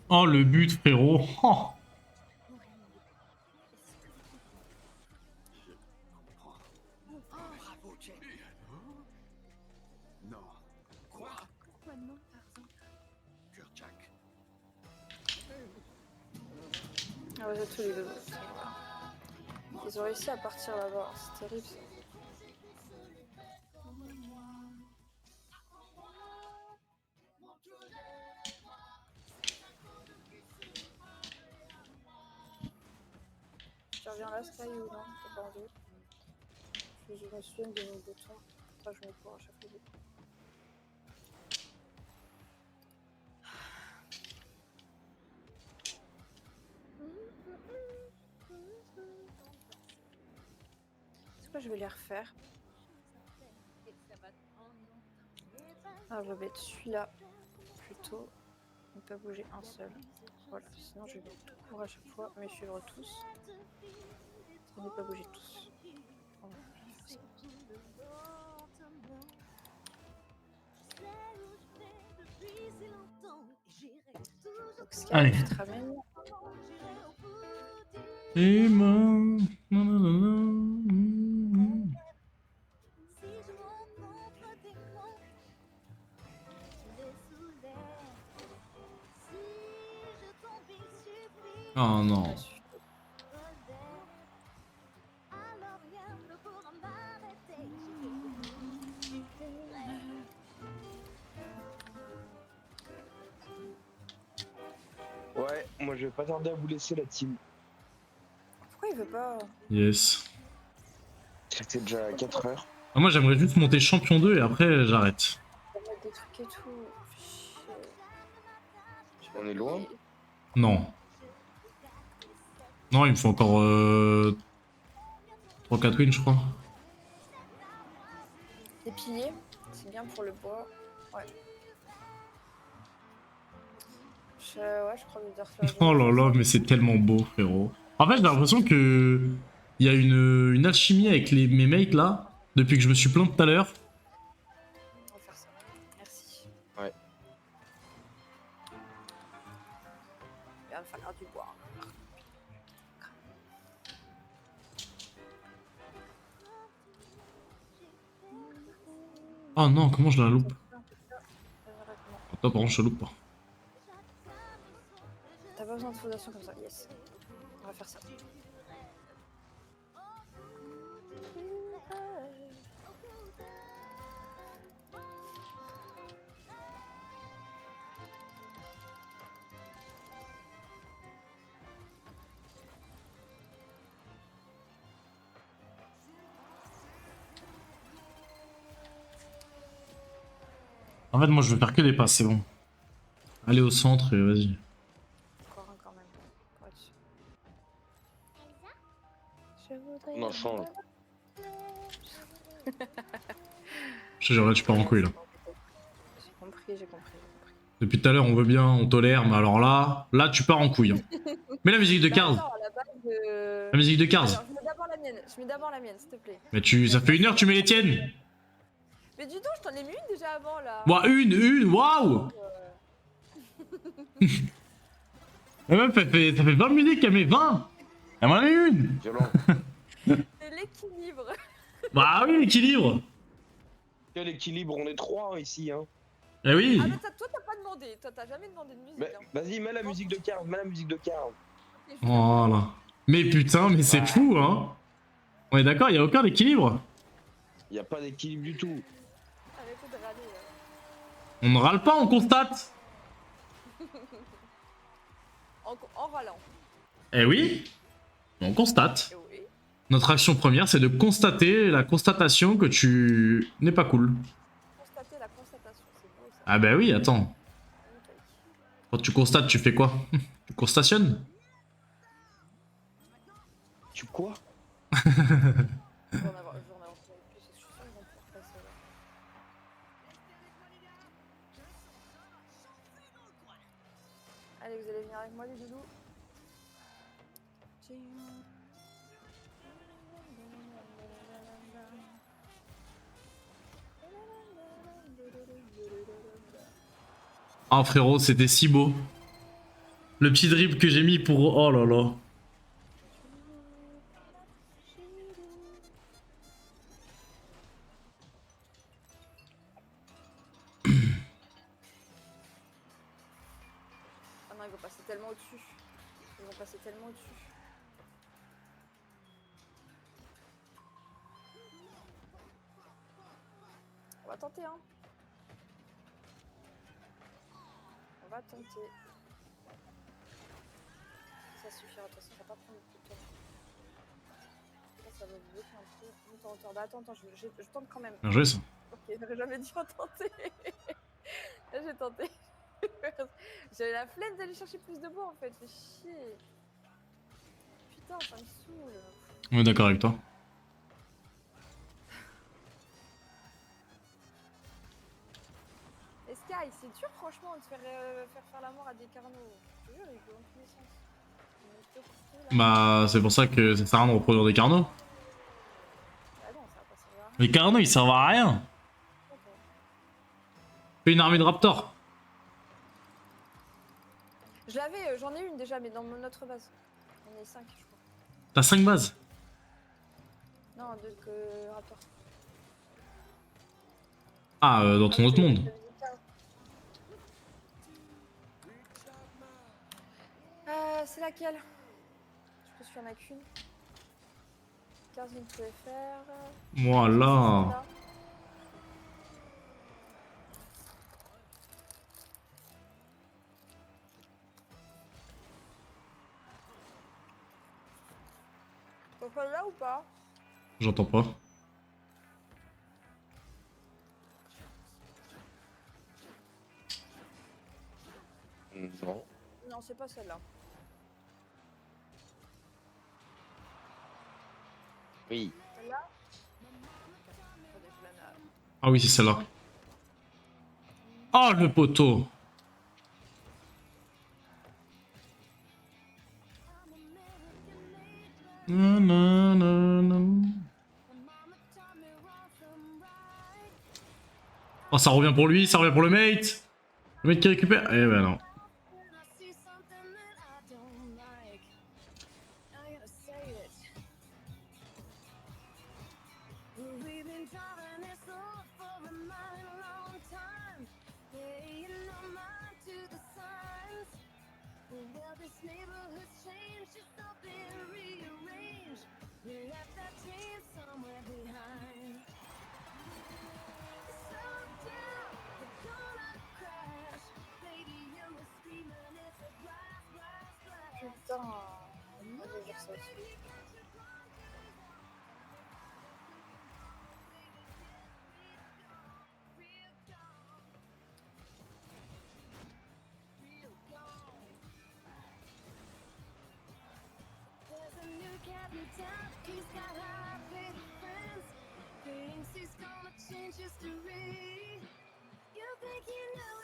Oh, le but, frérot. Oh. Bravo, Jack. Non. Quoi? Pourquoi non, Tarzan? Cœur Jack. Ah ouais, j'ai tous les deux. Ils ont réussi à partir là-bas, c'est terrible ça. Tu reviens là, Sky, ou non? T'as pas envie? Je me souviens de mes boutons. Enfin, je mets pour à chaque fois. Est-ce que je vais les refaire? Ah, je vais mettre celui-là plutôt. pas bouger un seul. Voilà, sinon je vais tout court à chaque fois, mais suivre tous. Ne pas bouger tous. Voilà, je vais faire ça. Donc, ce qu'il y a, Allez. tu te ramènes. Et moi... Oh non. Ouais, moi je vais pas tarder à vous laisser la team. Pourquoi il veut pas? Yes. C'était déjà 4 heures. Ah, moi j'aimerais juste monter champion 2 et après j'arrête. Il va mettre des trucs et tout. On est loin. Non. Non, il me faut encore 3-4 wins je crois. Les piliers, c'est bien pour le bois. Ouais. Ouais, je crois que je vais Oh là là, mais c'est tellement beau frérot. En fait j'ai l'impression que il y a une alchimie avec mes mates là, depuis que je me suis plaint tout à l'heure. On va faire ça. Merci. Ouais. Il va me falloir du bois. Oh non, comment je la loupe? Toi par contre je la loupe pas. T'as pas besoin de fondation comme ça, yes. On va faire ça. En fait moi je veux faire que des passes, c'est bon. Allez au centre et vas-y. Encore un quand même. Pour être sûr. Je voudrais On en change. Je te jure là tu pars en couille là. J'ai compris, j'ai compris. Depuis tout à l'heure on veut bien, on tolère, mais alors là tu pars en couille. Hein. Mets la musique de Bah, Cars. attends, à la base, La musique de Cars. Alors, je mets d'abord la mienne. Je mets d'abord la mienne, s'il te plaît. Mais ça fait 1 heure tu mets les tiennes. Mais dis donc, je t'en ai mis une déjà avant là. Moi une, waouh. La meuf ça fait 20 musiques qu'elle met 20. Elle m'en a mis une. Violent. C'est l'équilibre. Bah oui l'équilibre. Quel équilibre, on est 3 ici hein. Eh oui. Ah, mais toi, t'as pas demandé. Toi, t'as jamais demandé de musique. Mais, hein. vas-y, mets la musique de Cars, mets la musique de Cars. Ok, je- Voilà. Mais putain, mais c'est fou hein. On est d'accord, il y a aucun équilibre. Y a pas d'équilibre du tout. Arrêtez de râler. On ne râle pas, on constate. En râlant. Eh oui. On constate. Eh oui. Notre action première, c'est de constater la constatation que tu n'es pas cool. Constater la constatation, c'est beau ça. Ah bah oui, attends. Quand tu constates, tu fais quoi? Tu constationnes? Tu quoi? Je vais en avoir plus, je suis sûr qu'ils vont pouvoir passer là. Allez, vous allez venir avec moi les doudous. Ah frérot, c'était si beau. Le petit dribble que j'ai mis pour... Oh là là. Ah non, ils vont passer tellement au-dessus. Ils vont passer tellement au-dessus. On va tenter, hein. On va tenter. Ça suffira, de toute façon, ça va pas prendre beaucoup de temps. Là, ça va bloquer un peu. Monte en hauteur. Bah, attends, je tente quand même. Bien joué ça. Ok, j'aurais jamais dû en tenter. Là, j'ai tenté. J'avais la flemme d'aller chercher plus de bois en fait, c'est chier. Putain, ça me saoule. On est d'accord avec toi. Est-ce qu'il Sky, c'est dur franchement de faire la mort à des carnaux. Je te jure, ils jouent dans tous les sens. On est plutôt costaud, là. Bah, c'est pour ça que ça sert à rien de reproduire des carnaux. Bah non, ça va pas servir à rien. Les carnaux, ils servent à rien. Fais une armée de raptors. Je l'avais, j'en ai une déjà, mais dans notre base. On est 5, je crois. T'as 5 bases. Non, deux rapports. Ah, dans ton autre monde. C'est laquelle? Je pense qu'il y en a qu'une. 15 000 pouvait faire. Voilà. T'en fais là ou pas? J'entends pas. Non. Non, c'est pas celle-là. Oui. Celle-là? Ah oui, c'est celle-là. Oh, le poteau. Oh, ça revient pour lui, ça revient pour le mate. Le mate qui récupère. Eh ben non. Putain, on va dire ça aussi.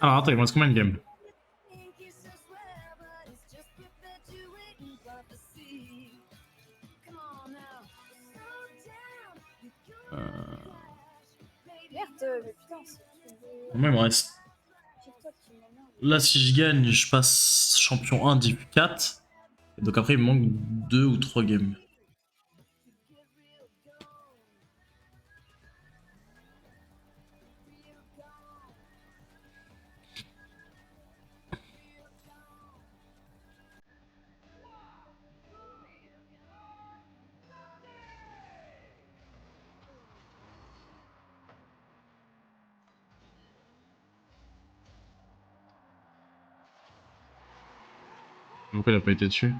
Alors attends, il me reste combien de games? Merde, mais putain, c'est... Moi, il me reste. Là, si je gagne, je passe champion 1, div 4. Et donc après, il me manque 2 ou 3 games. Pourquoi il a pas été dessus?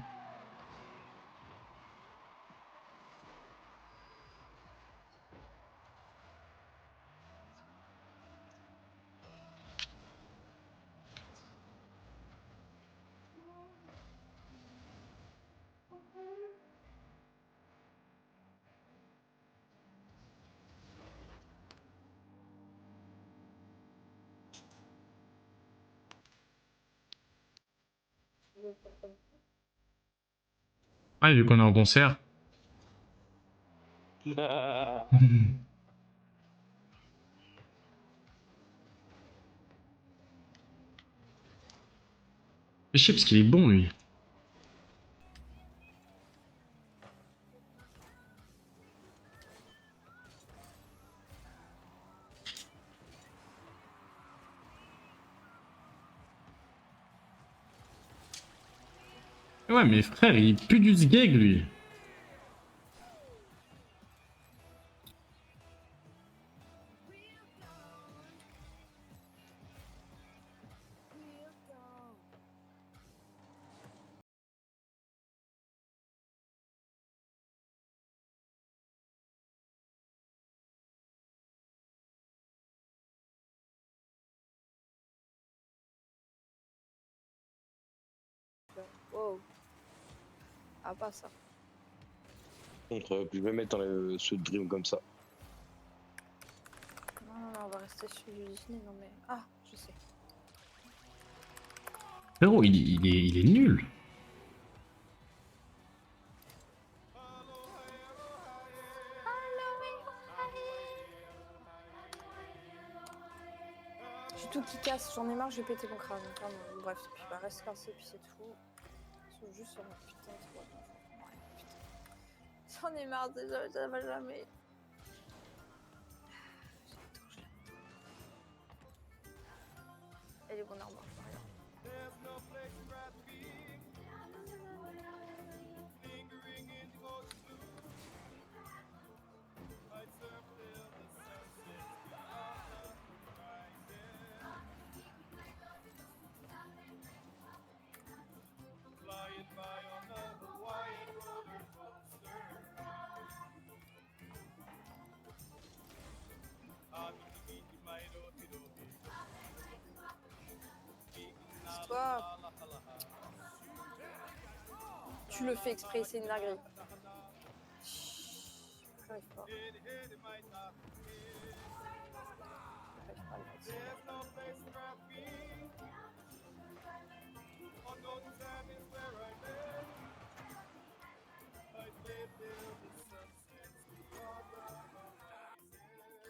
Ah, vu qu'on est en concert. Je sais parce qu'il est bon lui. Ouais mais frère, il pue du sgeg lui. Wow. Ah, pas ça. Contre, je vais mettre ce dream comme ça. Non, non, non, on va rester sur du Disney, non mais... Ah, je sais. Frérot, il est nul. J'ai tout qui casse, j'en ai marre, j'ai pété mon crâne. Vraiment. Bref, puis bah reste cassé, puis c'est tout. Ils sont juste sur mon putain de toit. Ouais, putain. J'en ai marre déjà, ça va jamais. Elle est bonne arme, regarde. C'est toi. Tu le fais exprès, c'est une dinguerie. J'arrive pas. J'arrive pas à le mettre.